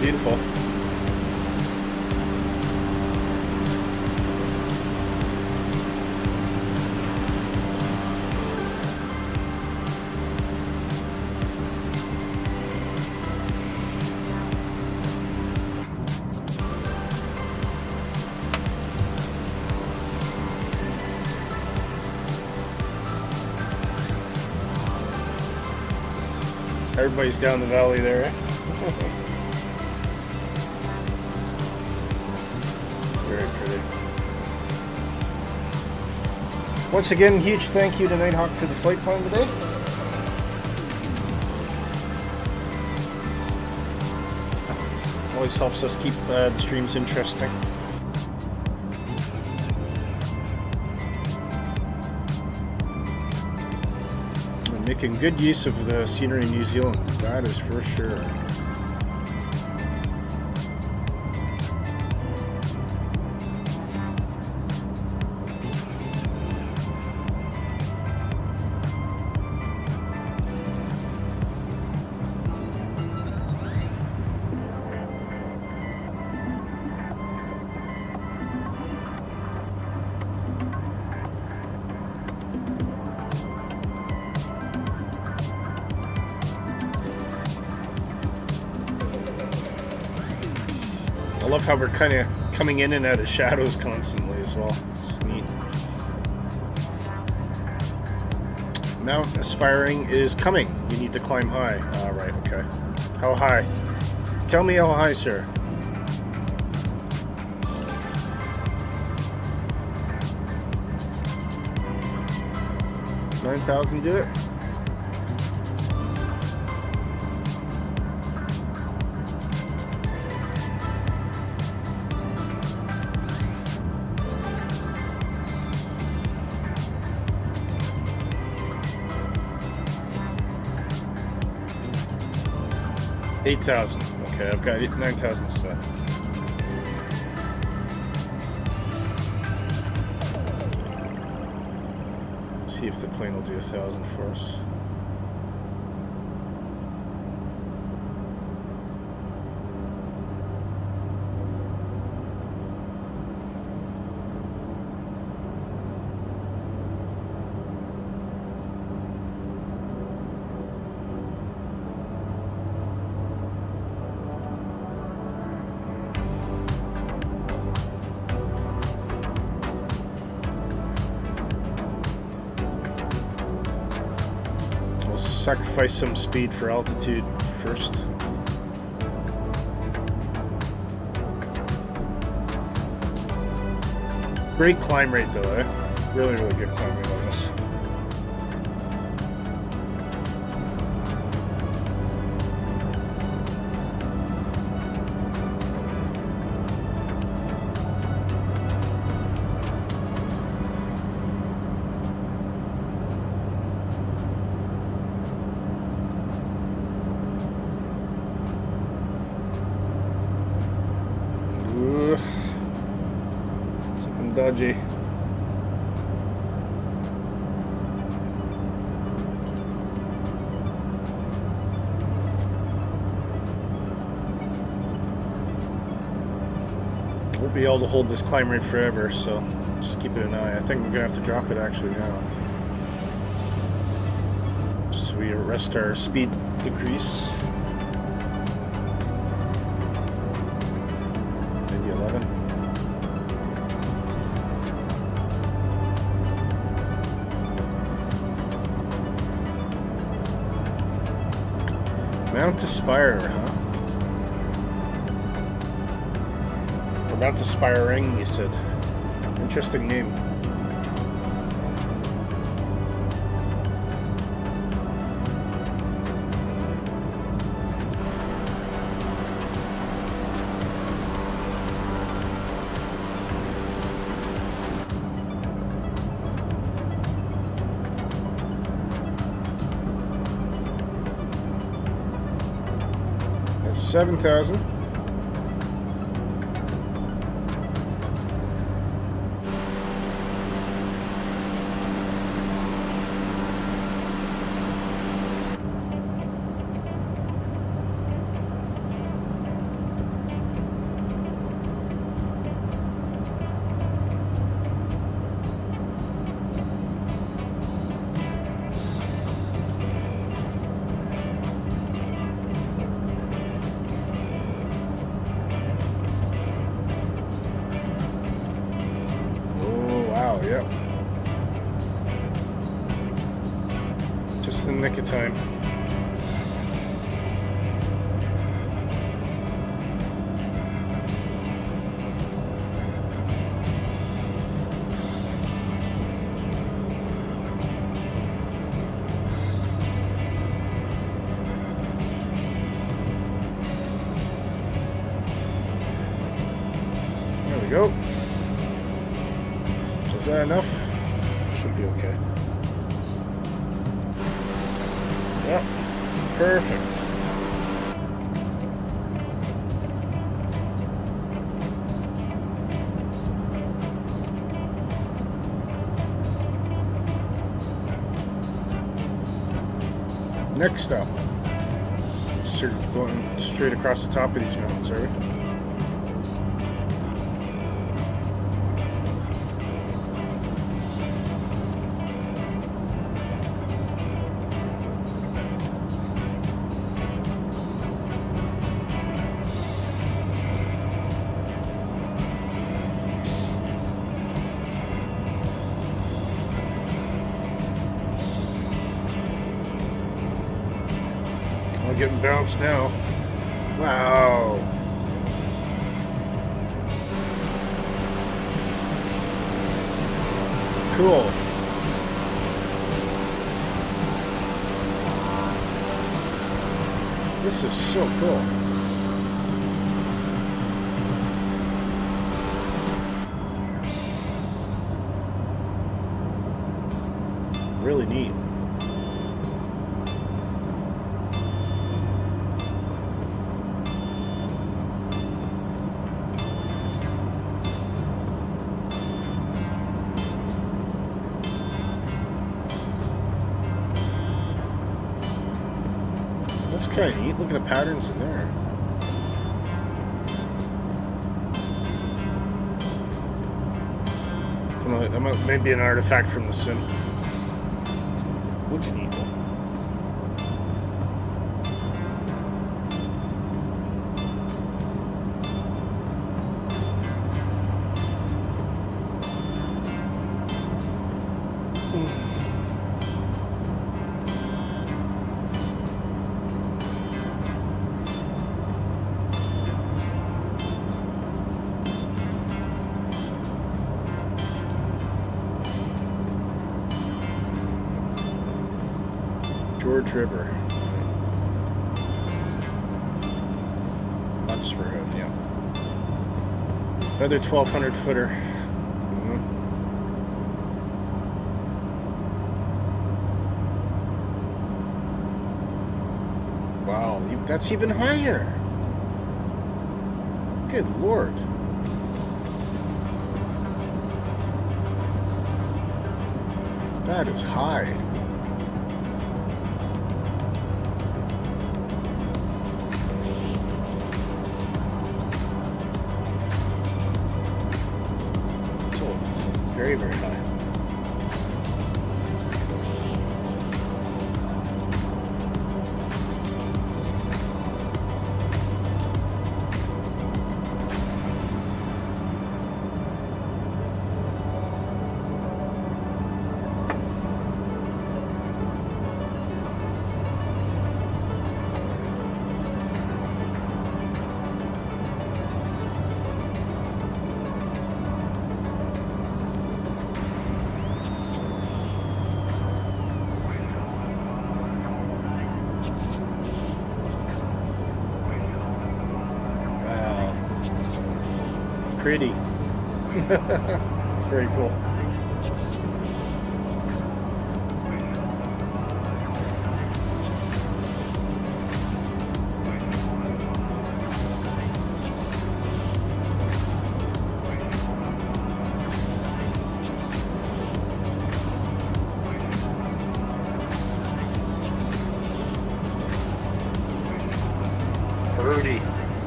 Beautiful. Everybody's down the valley there. Very pretty. Once again, huge thank you to Nighthawk for the flight plan today. Always helps us keep the streams interesting. And making good use of the scenery in New Zealand, that is for sure. I love how we're kind of coming in and out of shadows constantly as well. It's neat. Mount Aspiring is coming. You need to climb high. Right, okay. How high? Tell me how high, sir. $9,000 do it? $8,000. Okay, I've got 9,000 set. See if the plane will do 1,000 for us. Sacrifice some speed for altitude first. Great climb rate though, eh? Really, really good climb rate on this. Dodgy. Won't be able to hold this climb rate forever, so just keep it an eye. I think we're gonna have to drop it actually now. Just so we arrest our speed decrease. Maybe 11. Mount Aspire, huh? Or Mount Aspiring, you said. Interesting name. That's 7,000. Yep. Just in the nick of time. go. Is that enough? Should be okay. Yep. Perfect. Next up, start going straight across the top of these mountains, are we? Getting bounced now. Wow. Cool. This is so cool. Really neat. That's kind of neat. Look at the patterns in there. That might be an artifact from the sim. Looks neat. George River. That's Road, yeah. Another 1,200 footer. Wow, that's even higher. Good Lord. That is high. Very, very high. Pretty. It's very cool.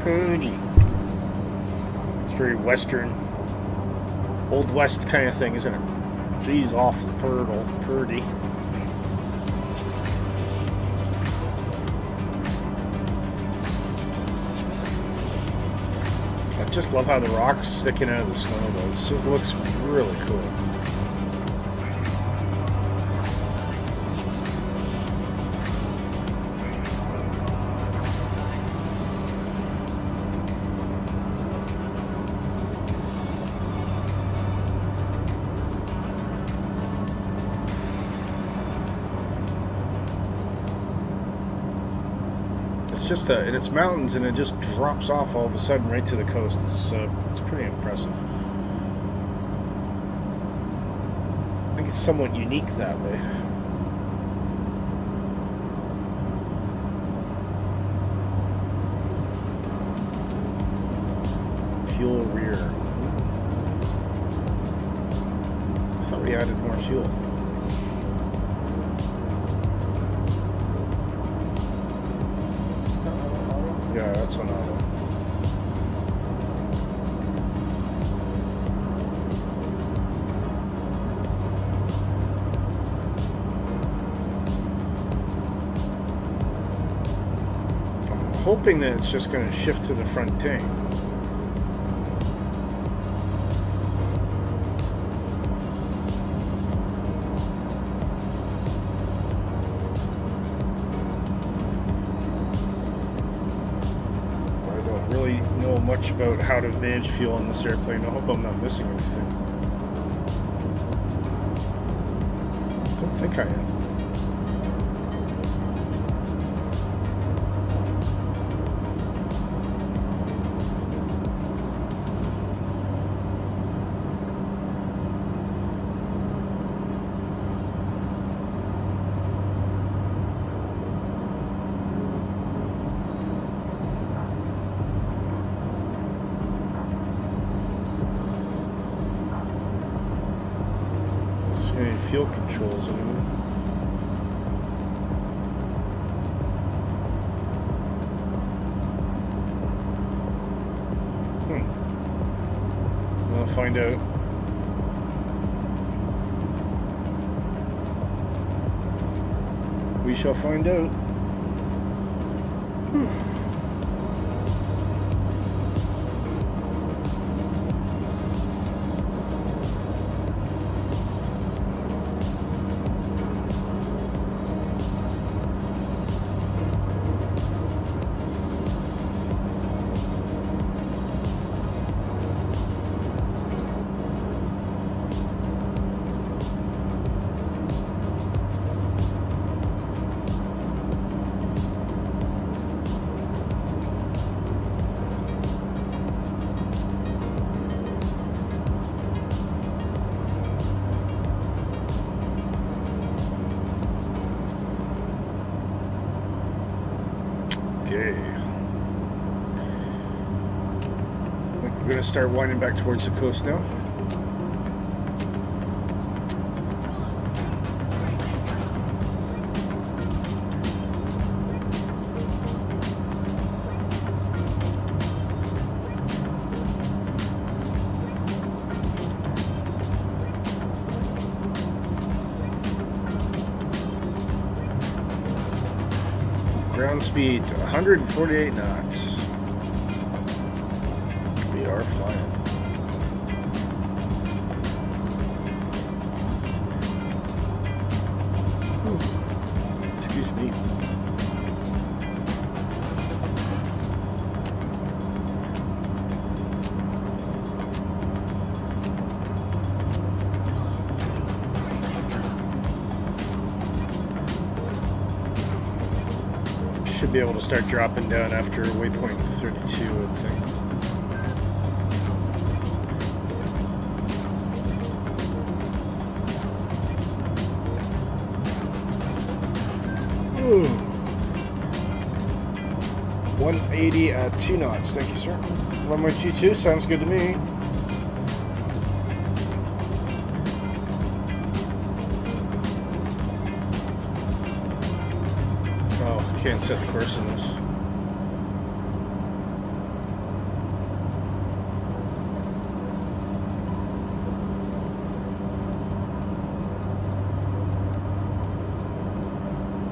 Pretty. Very Western, Old West kind of thing, isn't it? She's awful purdy. I just love how the rocks sticking out of the snow, though. It just looks really cool. It's just and it's mountains, and it just drops off all of a sudden right to the coast. It's pretty impressive. think it's somewhat unique that way. Fuel rear. I thought we added more fuel. Yeah, that's on auto. I'm hoping that it's just going to shift to the front tank. Much about how to manage fuel on this airplane. I hope I'm not missing anything. Don't think I am. Any fuel controls anyway. I'll find out. We shall find out. Okay. We're going to start winding back towards the coast now. Ground speed 148 knots. We are flying. Excuse me. Should be able to start dropping down after waypoint 32, I think. Ooh. 180 at 2 knots. Thank you, sir. Runway 22 sounds good to me. Can't set the course in this.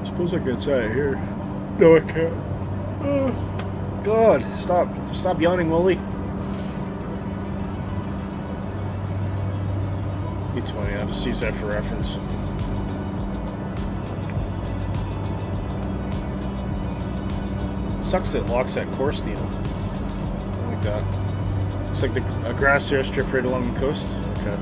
Suppose I can set it here. No, I can't. Oh, God, stop yawning, Willy. E20, I'll just use that for reference. Sucks that it locks that course needle. Like that. It's like a grass airstrip right along the coast. Okay.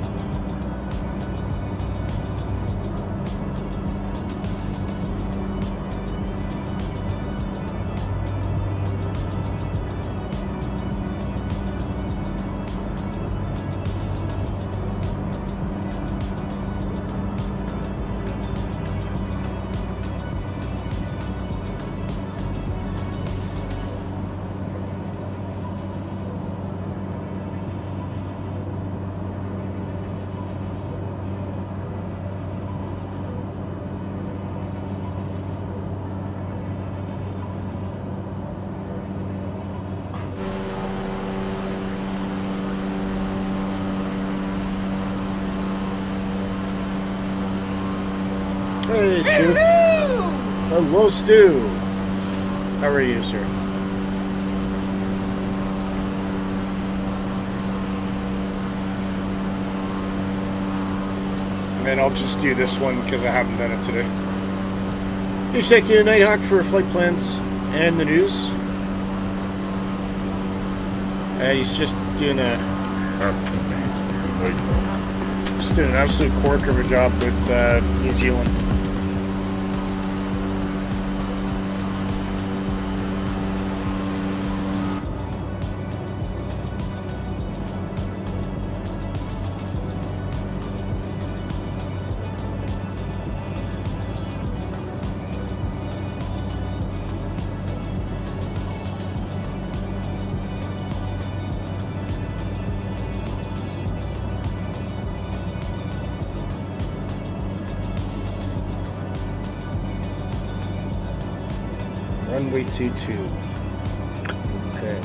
Hey, Stu. Hello, Stu. How are you, sir? And then I'll just do this one because I haven't done it today. Huge thank you to Nighthawk for flight plans and the news. And he's just doing an absolute corker of a job with New Zealand. Runway 22. Okay.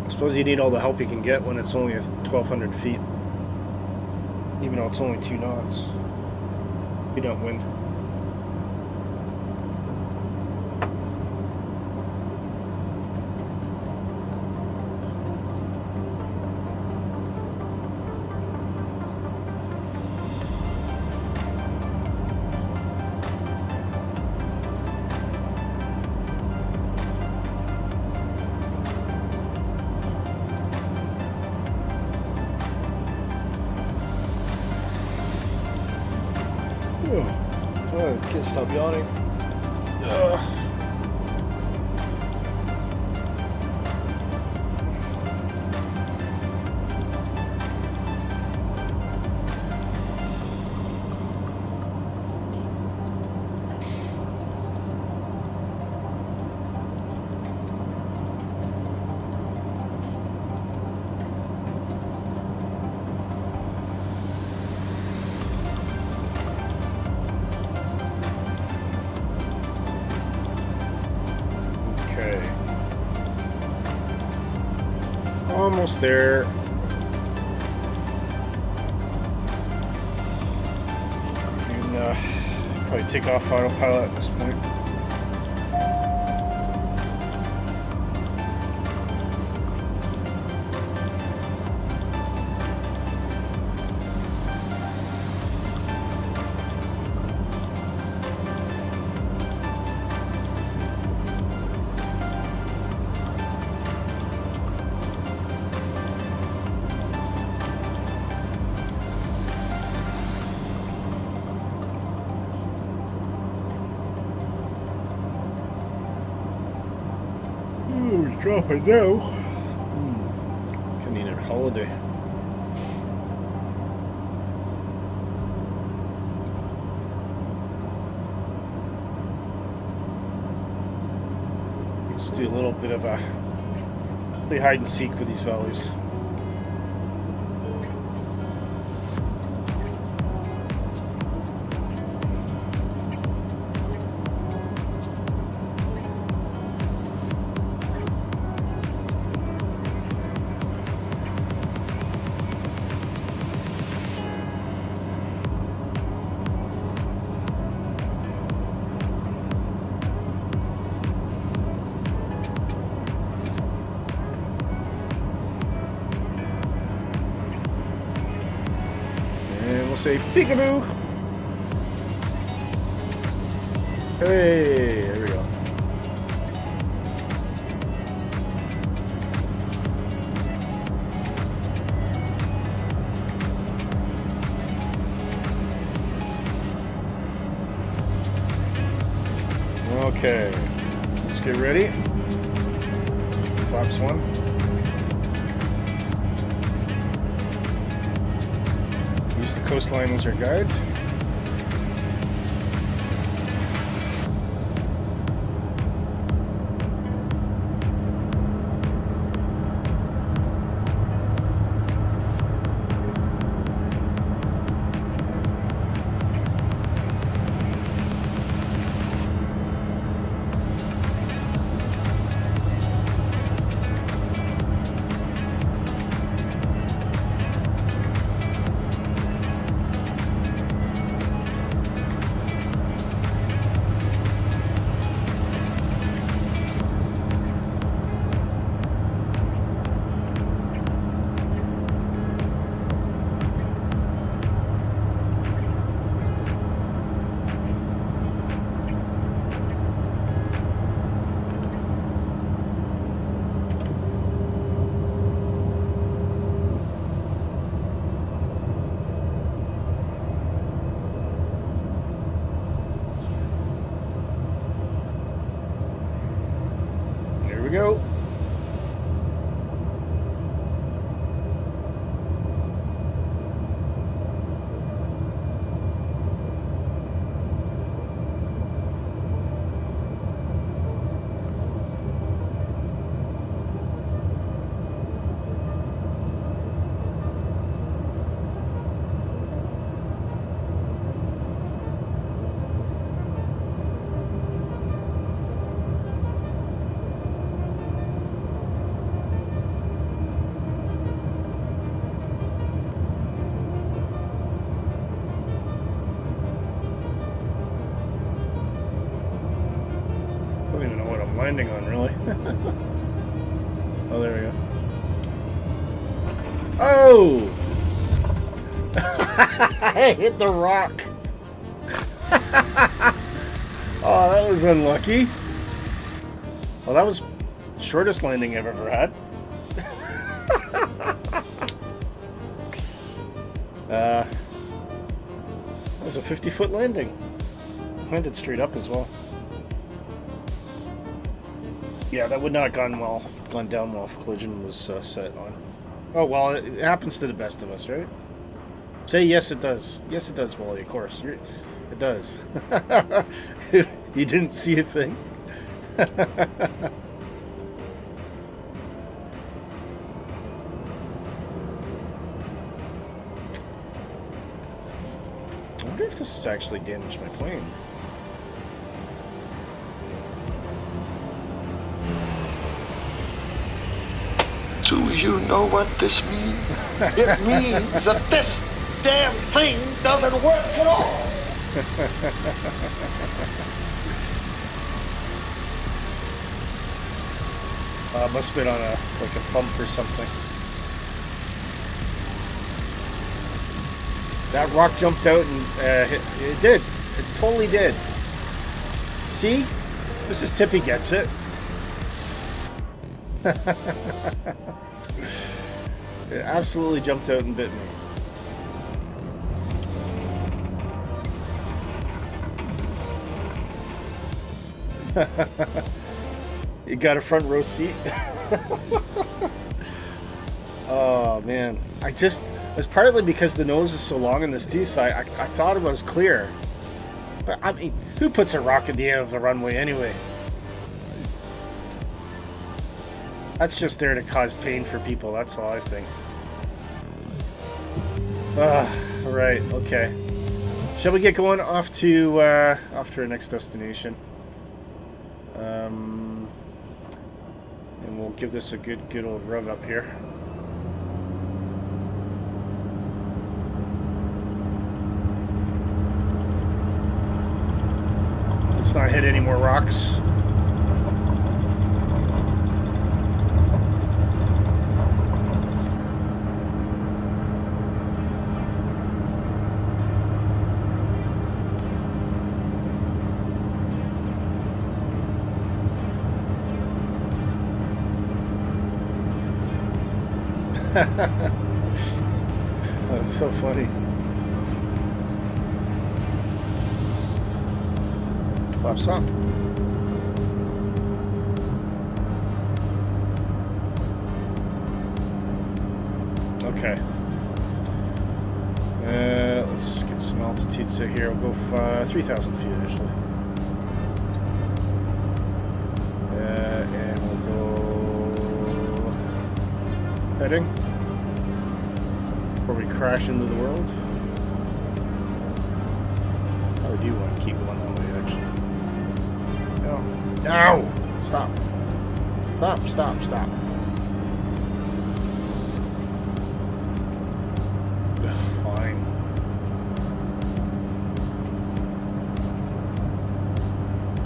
I suppose you need all the help you can get when it's only 1,200 feet. Even though it's only 2 knots. You don't wind. Can't stop yawning. Almost there. And probably take off autopilot at this point. Drop it now. Can need a holiday. Let's do a little bit of a play hide and seek with these valleys. Say peekaboo. Hey, there we go. Okay, let's get ready. Flaps 1. Coastline as our guide. landing on, really. Oh, there we go. Oh! I hit the rock. Oh, that was unlucky. Well, that was the shortest landing I've ever had. That was a 50-foot landing. Landed straight up as well. Yeah, that would not have gone down well if collision was set on. Oh, well, it happens to the best of us, right? Say yes, it does. Yes, it does, Willy, of course. It does. You didn't see a thing? I wonder if this has actually damaged my plane. Do you know what this means? It means that this damn thing doesn't work at all. Must have been on a bump or something. That rock jumped out and it did. It totally did. See? Mrs. Tippy gets it. It absolutely jumped out and bit me. You got a front row seat? Oh man, it was partly because the nose is so long in this too, so I thought it was clear. But I mean, who puts a rock at the end of the runway anyway? That's just there to cause pain for people, that's all I think. Right, okay. Shall we get going off to our next destination? And we'll give this a good old rev up here. Let's not hit any more rocks. That's so funny. Flaps up. Okay. Let's get some altitude set here. We'll go 3,000 feet initially. And we'll go heading. Before we crash into the world. I do want to keep going that way, actually. No. No! Stop. Stop, stop, stop. Ugh, fine.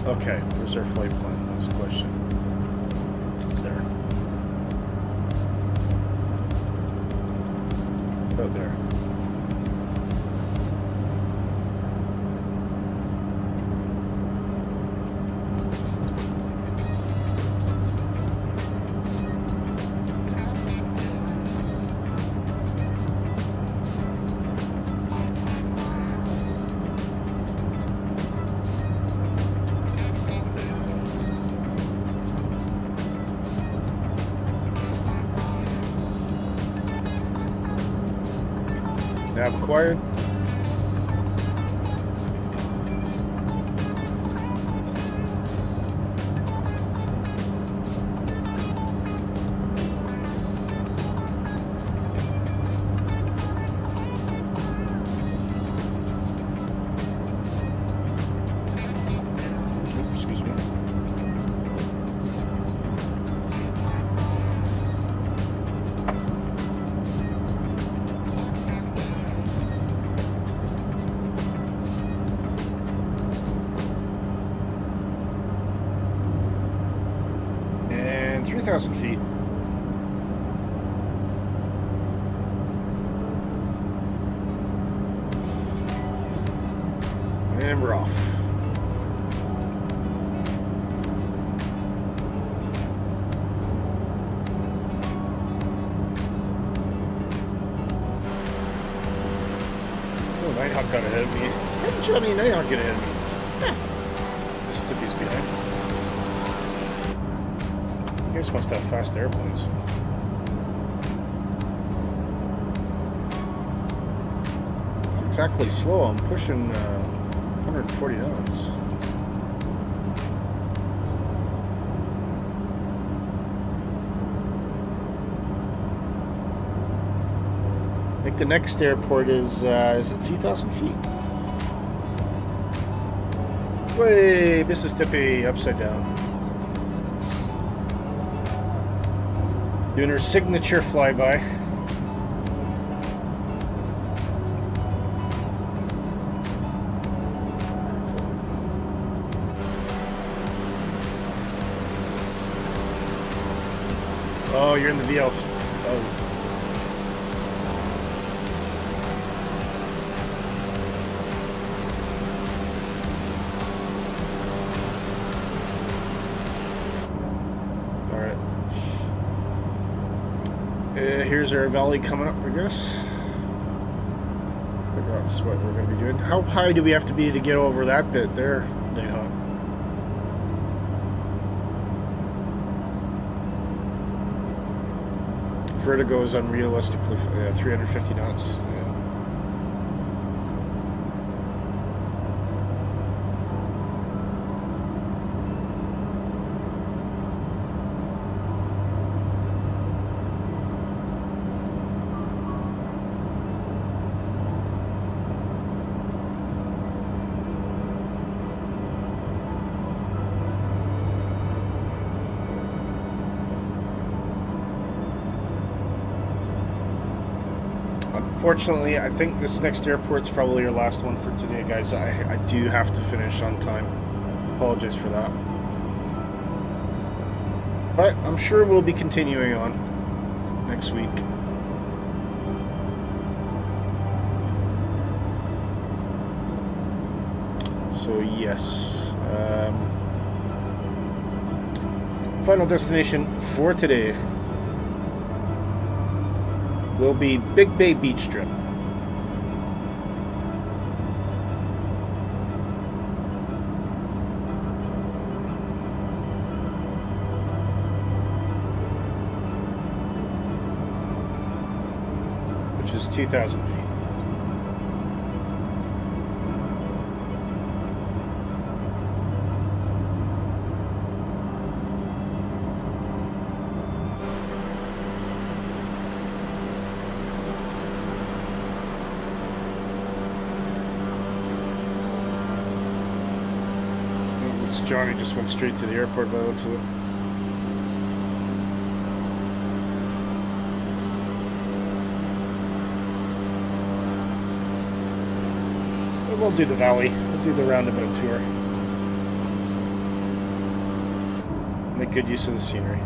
Okay, where's our flight plan? That's the question. It's there. Out there. Nav acquired. Excuse me. 3,000 feet. And we're off. Oh, Nighthawk got ahead of me. How did Johnny Nighthawk get ahead of me? This Tippy's behind. You guys must have fast airplanes. Not exactly slow. I'm pushing 140 knots. I think the next airport is it 2,000 feet? Way, Mississippi, upside down. Doing her signature flyby. Oh, you're in the VL. Oh. Here's our valley coming up, I guess. That's what we're going to be doing. How high do we have to be to get over that bit there, Nighthawk? Vertigo is unrealistically 350 knots. Yeah. Unfortunately, I think this next airport's probably your last one for today, guys. I do have to finish on time. Apologize for that. But I'm sure we'll be continuing on next week. So yes. Final destination for today will be Big Bay Beach Strip. Which is 2,000 feet. Johnny just went straight to the airport by the looks of it. But we'll do the valley. We'll do the roundabout tour. Make good use of the scenery.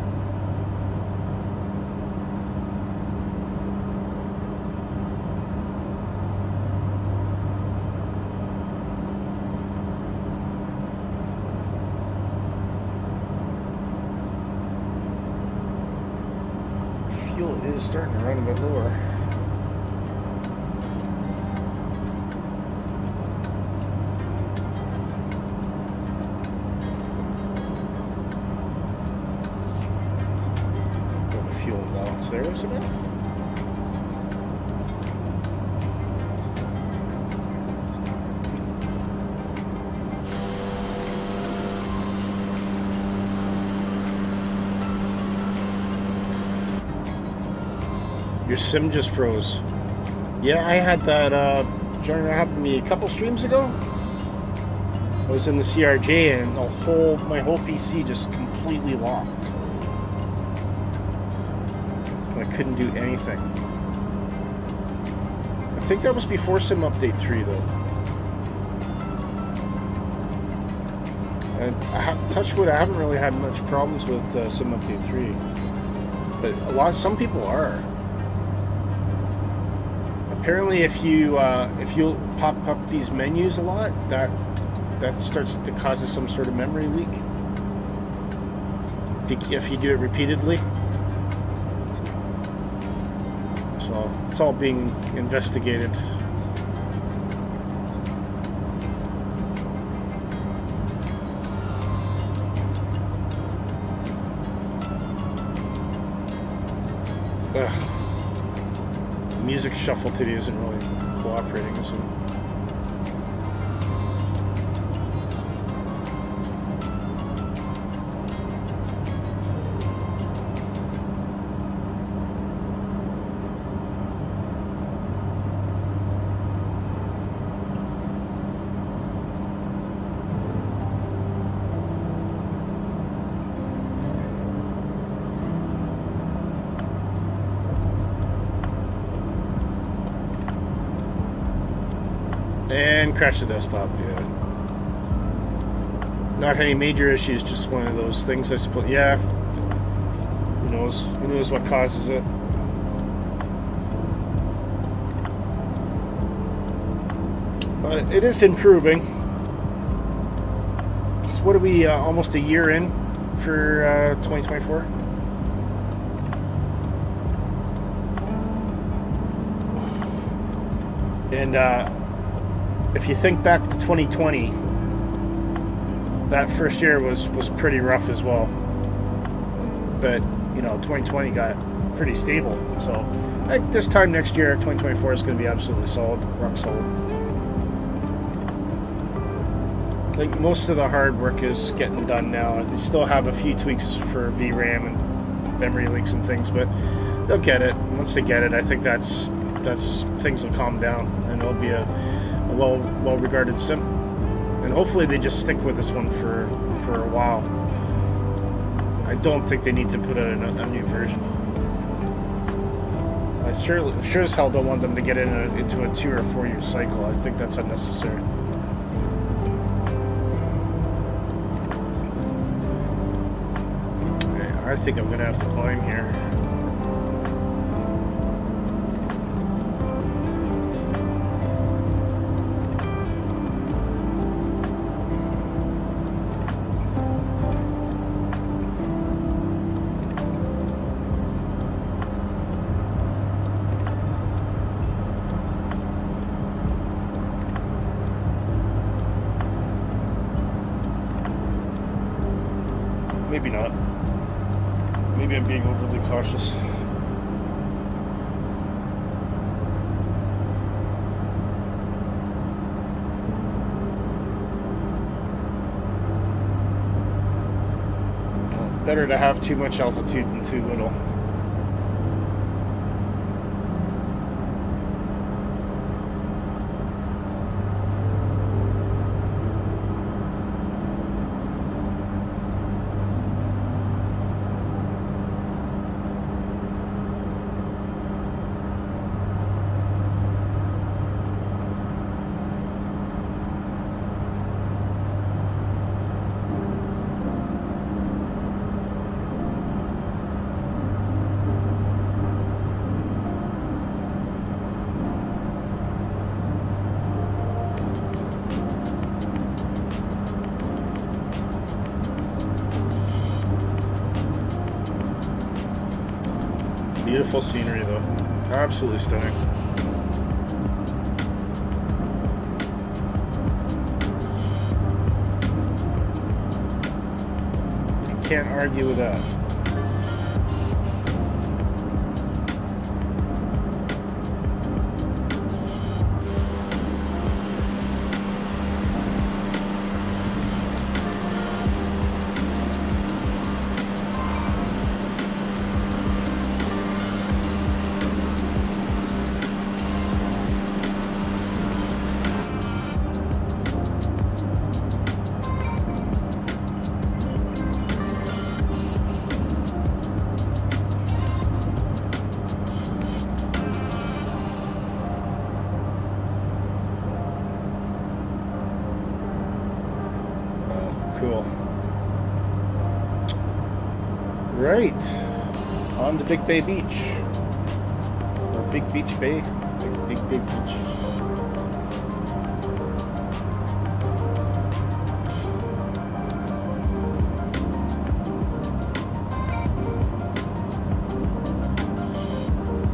Fuel is starting to run a bit lower. Got the fuel balance there, isn't it? Your sim just froze. Yeah, I had that, Johnny, that happened to me a couple streams ago. I was in the CRJ and my whole PC just completely locked. And I couldn't do anything. I think that was before Sim Update 3 though. And touch wood, I haven't really had much problems with Sim Update 3. But some people are. Apparently, if you pop up these menus a lot, that starts to cause some sort of memory leak. If you do it repeatedly. So it's all being investigated. The music shuffle today isn't really cooperating, is it? And crash the desktop, yeah. Not any major issues, just one of those things, I suppose. Yeah. Who knows? Who knows what causes it? But it is improving. So what are we, almost a year in for 2024? And, if you think back to 2020, that first year was pretty rough as well. But, 2020 got pretty stable. So, I think this time next year, 2024 is going to be absolutely solid, rock solid. I think most of the hard work is getting done now. They still have a few tweaks for VRAM and memory leaks and things, but they'll get it. Once they get it, I think that's things will calm down, and it'll be a well-regarded sim, and hopefully they just stick with this one for a while. I don't think they need to put out a new version. I sure as hell don't want them to get into a 2 or 4 year cycle. I think that's unnecessary. I think I'm gonna have to climb here. Maybe not. Maybe I'm being overly cautious. Better to have too much altitude than too little. Beautiful scenery though. Absolutely stunning. You can't argue with that. Cool. Right. On on the Big Bay Beach. Or Big Beach Bay. Big Beach.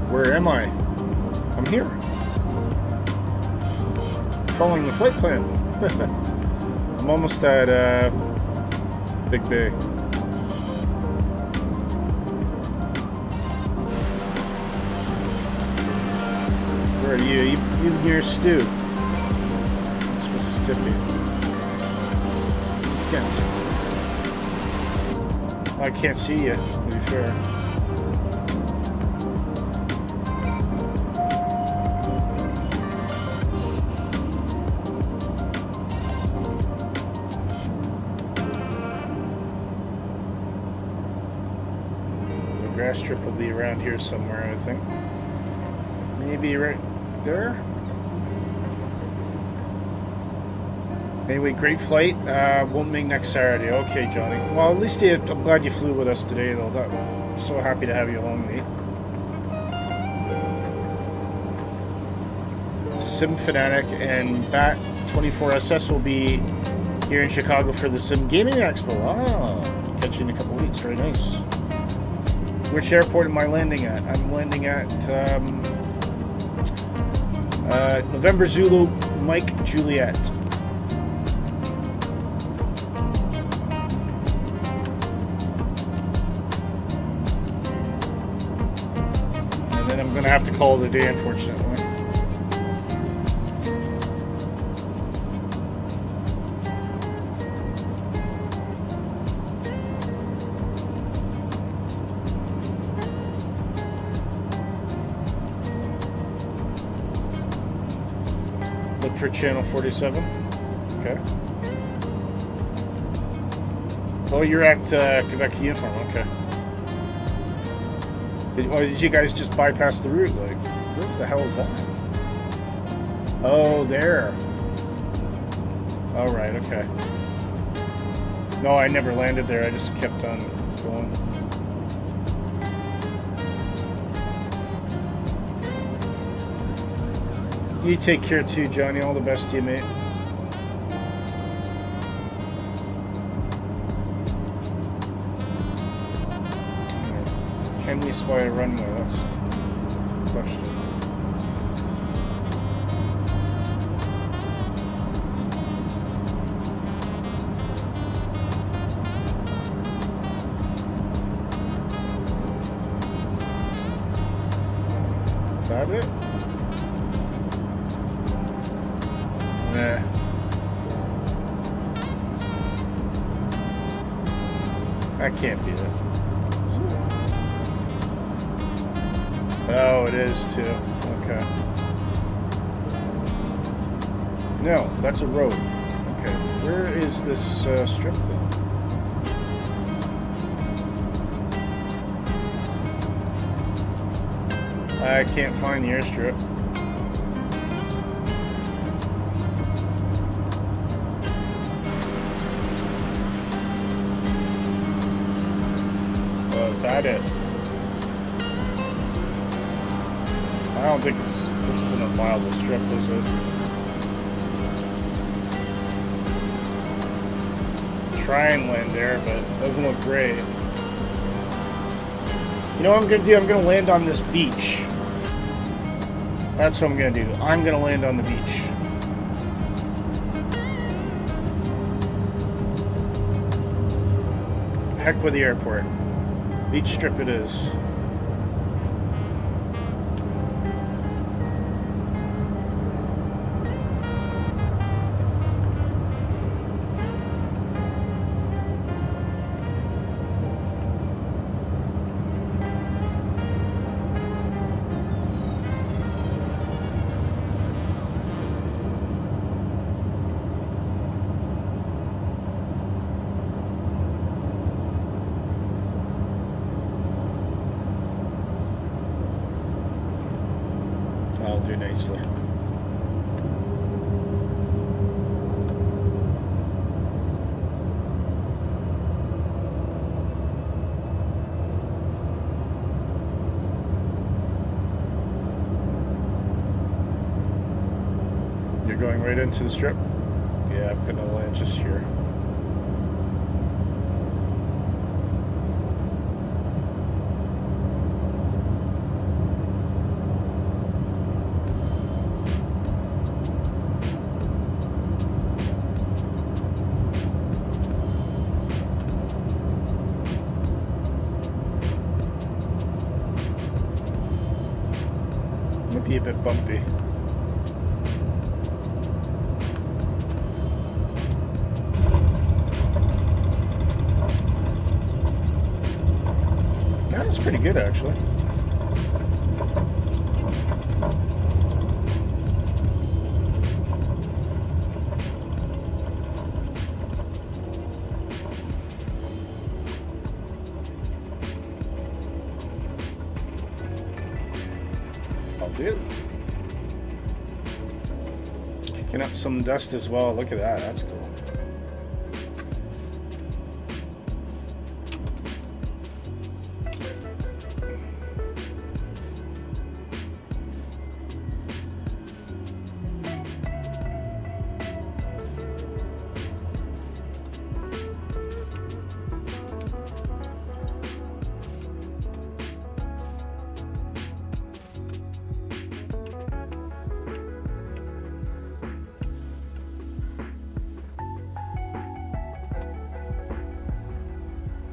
Where am I? I'm here. Following the flight plan. I'm almost at Big Bay. Where are you? You near Stu. It's Mississippi. Can't see. I can't see you, to be fair. Grass strip will be around here somewhere, I think. Maybe right there. Anyway, great flight. Won't make next Saturday. Okay, Johnny. Well, at least I'm glad you flew with us today, though. I'm so happy to have you along, mate. Sim Fanatic and Bat 24SS will be here in Chicago for the Sim Gaming Expo. Ah, catch you in a couple weeks. Very nice. Which airport am I landing at? I'm landing at November Zulu Mike Juliet. And then I'm going to have to call it a day, unfortunately. For channel 47. Okay. Oh, you're at Quebec Uniform. Okay. Did you guys just bypass the route? Like, where the hell is that? Oh, there. Oh, right. Okay. No, I never landed there. I just kept on going. You take care too, Johnny. All the best to you, mate. Can we spy a runway? That's the question. Is that it? Nah. That can't be it. Oh, it is too. Okay. No, that's a road. Okay. Where is this strip then? I can't find the airstrip. Is that it? I don't think this isn't a viable strip, is it? Try and land there, but it doesn't look great. You know what I'm gonna do? I'm gonna land on this beach. That's what I'm gonna do. I'm gonna land on the beach. Heck with the airport. Beach strip it is. I'll do nicely. You're going right into the strip? Yeah, I'm gonna land just here. Might be a bit bumpy. That's pretty good, actually. I'll do. Kicking up some dust as well. Look at that. That's cool.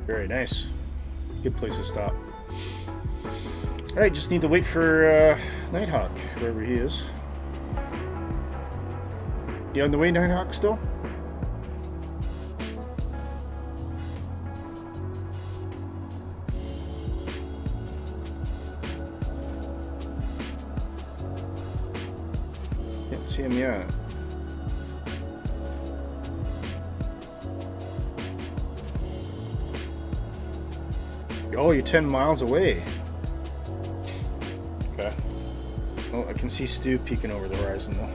Very nice. Good place to stop. Alright, just need to wait for Nighthawk, wherever he is. You on the way, Nighthawk, still? Can't see him yet. Oh, you're 10 miles away. Okay. Well, I can see Stu peeking over the horizon, though.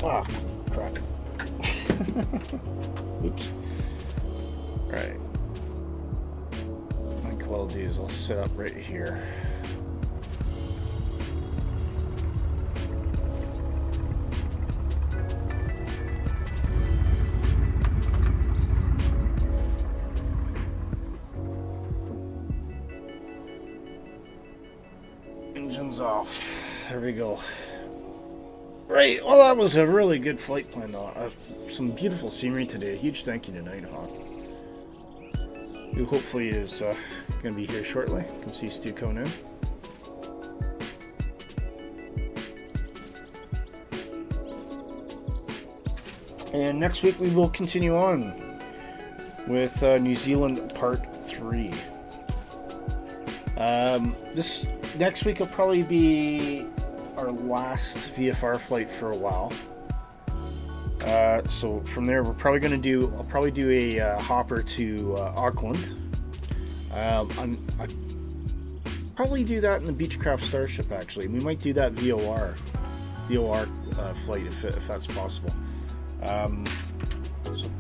Ah, crap. Oops. Alright. I think what I'll do is I'll set up right here. Engines off. There we go. Right, well, that was a really good flight plan, though. Some beautiful scenery today. Huge thank you to Nighthawk, who hopefully is going to be here shortly. You can see Stu coming in. And next week we will continue on with New Zealand Part 3. This next week will probably be our last VFR flight for a while. So from there, we're probably going to do. I'll probably do a hopper to Auckland. I probably do that in the Beechcraft Starship. Actually, we might do that VOR flight if that's possible. So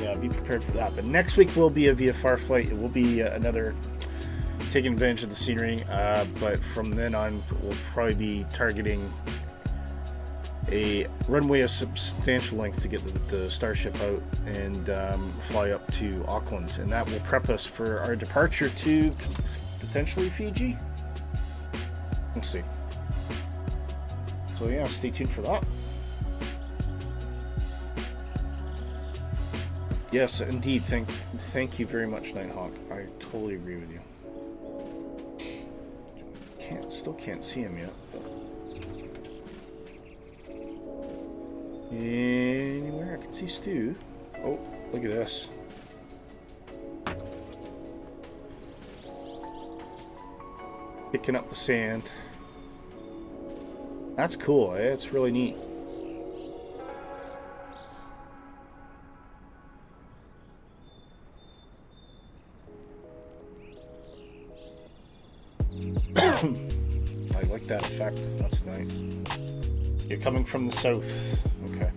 yeah, be prepared for that. But next week will be a VFR flight. It will be another taking advantage of the scenery. But from then on, we'll probably be targeting a runway of substantial length to get the Starship out and fly up to Auckland, and that will prep us for our departure to potentially Fiji. We'll see. So yeah, stay tuned for that. Yes, indeed. Thank you very much, Nighthawk. I totally agree with you. Still can't see him yet. Anywhere I can see Stu. Oh, look at this. Picking up the sand. That's cool, eh? It's really neat. I like that effect. That's nice. You're coming from the south. Okay.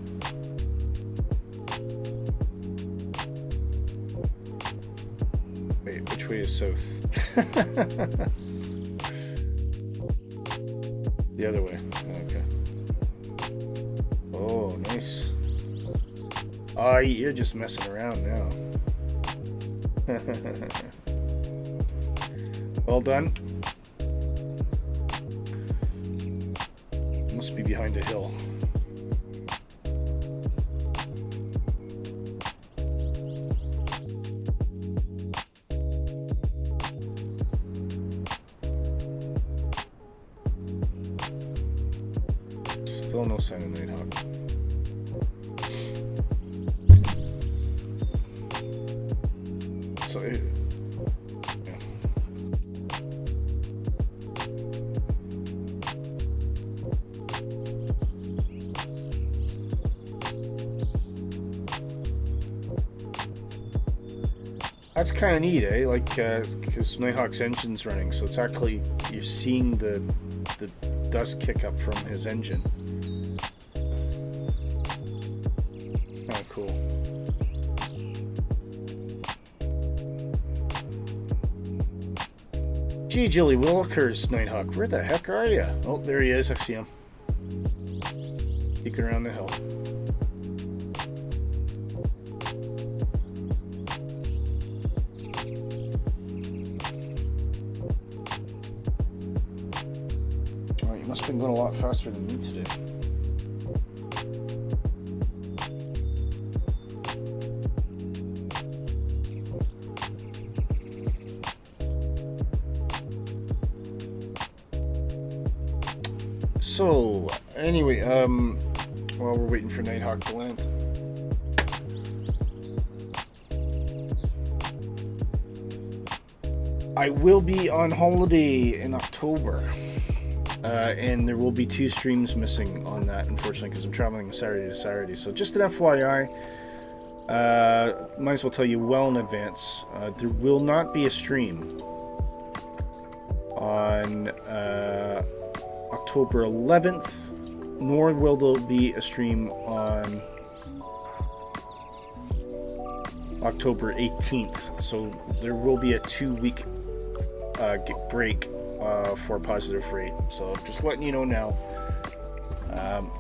Wait, which way is south? The other way. Okay. Oh, nice. Oh, you're just messing around now. Well done. Must be behind a hill. Still no sign of Nighthawk. So, yeah. That's kind of neat, eh? Like, because Nighthawk's engine's running, so it's actually, you're seeing the dust kick up from his engine. Kind of cool. Gee, Jilly Willikers, Nighthawk, where the heck are you? Oh, there he is. I see him. Peeking around the hill. Oh, you must have been going a lot faster than me today. So, anyway, while we're waiting for Nighthawk to land. I will be on holiday in October, and there will be 2 streams missing on that, unfortunately, because I'm traveling Saturday to Saturday. So just an FYI, might as well tell you well in advance, there will not be a stream on October 11th, nor will there be a stream on October 18th. So there will be a 2-week break for Positive Freight. So just letting you know now.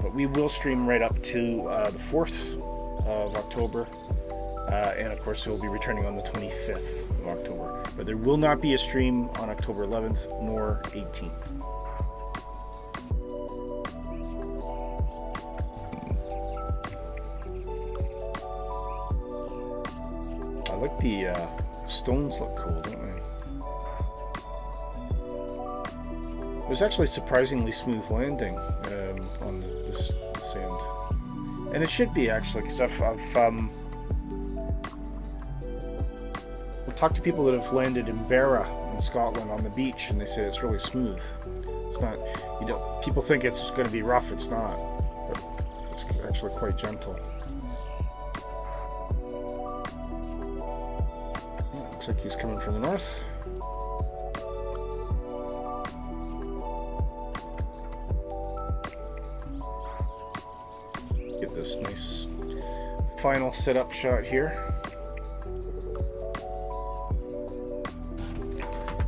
But we will stream right up to the 4th of October. And of course, we'll be returning on the 25th of October. But there will not be a stream on October 11th nor 18th. I like the stones look cool, don't they? It was actually surprisingly smooth landing on this sand. And it should be, actually, because I've talked to people that have landed in Barra in Scotland on the beach, and they say it's really smooth. It's not, people think it's going to be rough. It's not, but it's actually quite gentle. Looks like he's coming from the north. Get this nice final setup shot here.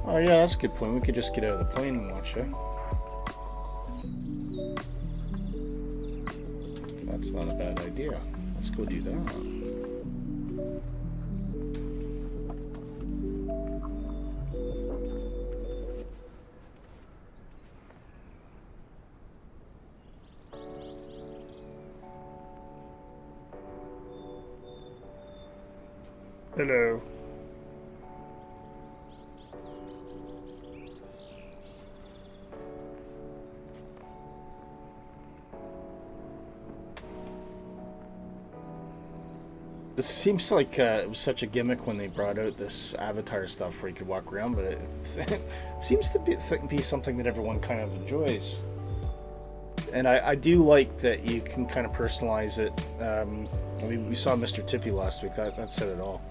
Oh yeah, that's a good point. We could just get out of the plane and watch it. That's not a bad idea. Let's go do that. Hello. This seems like it was such a gimmick when they brought out this avatar stuff where you could walk around, but it seems to be something that everyone kind of enjoys. And I do like that you can kind of personalize it. I mean, we saw Mr. Tippy last week. That said it all.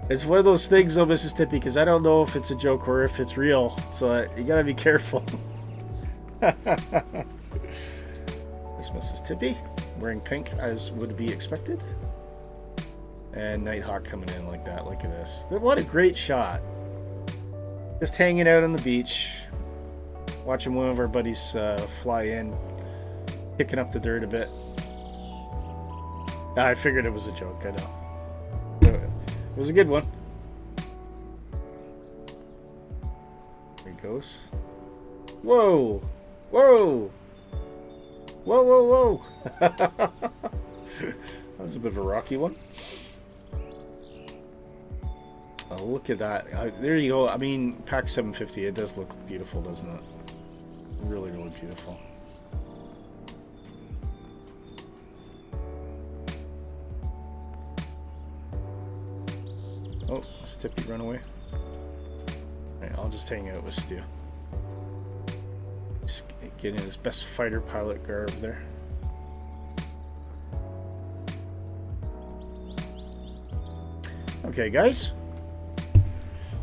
It's one of those things, though, Mrs. Tippy, because I don't know if it's a joke or if it's real. So you gotta be careful. Mrs. Tippy, wearing pink as would be expected. And Nighthawk coming in like that. Look at this. What a great shot. Just hanging out on the beach, watching one of our buddies fly in, picking up the dirt a bit. I figured it was a joke, I know. It was a good one. There he goes. Whoa! Whoa! Whoa, whoa, whoa! That was a bit of a rocky one. Oh, look at that. There you go. I mean, PAC 750, it does look beautiful, doesn't it? Really, really beautiful. Oh, Stippy, run away. Alright, I'll just hang out with Stu. Just get in his best fighter pilot garb there. Okay, guys.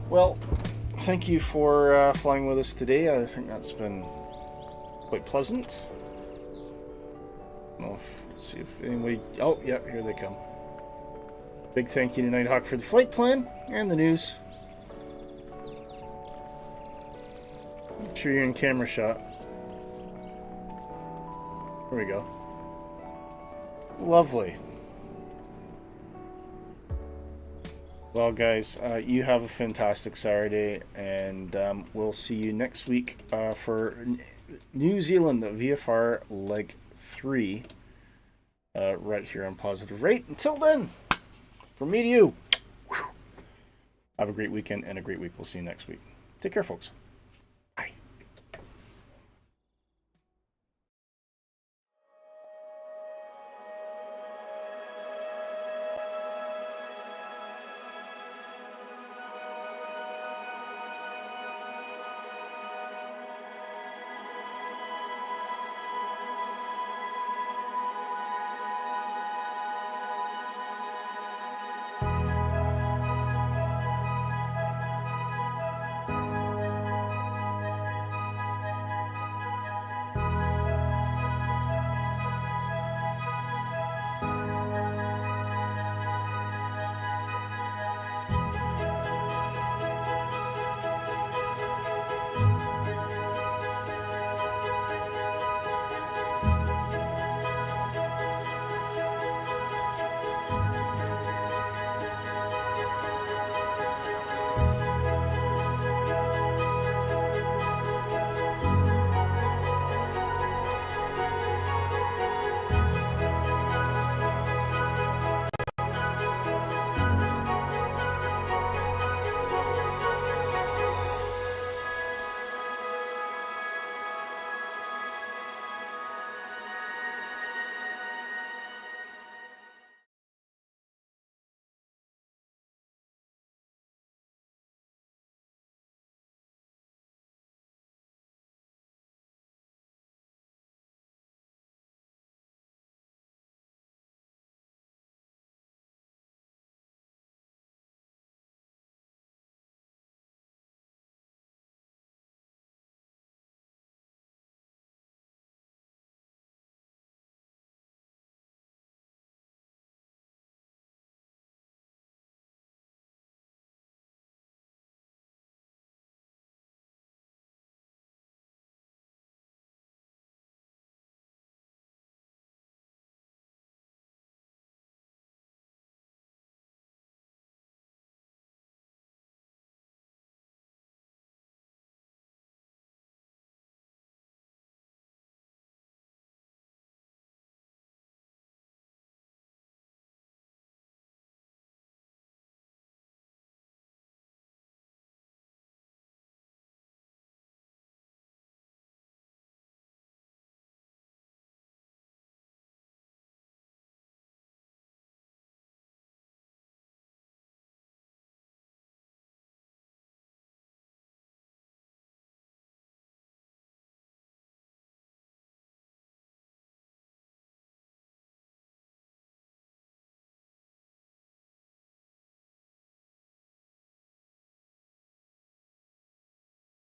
Well, thank you for flying with us today. I think that's been quite pleasant. Let's see if anybody... Oh, yep, here they come. Big thank you to Nighthawk for the flight plan and the news. Make sure you're in camera shot. There we go. Lovely. Well, guys, you have a fantastic Saturday, and we'll see you next week for New Zealand VFR Leg 3 right here on Positive Rate. Until then, from me to you, have a great weekend and a great week. We'll see you next week. Take care, folks.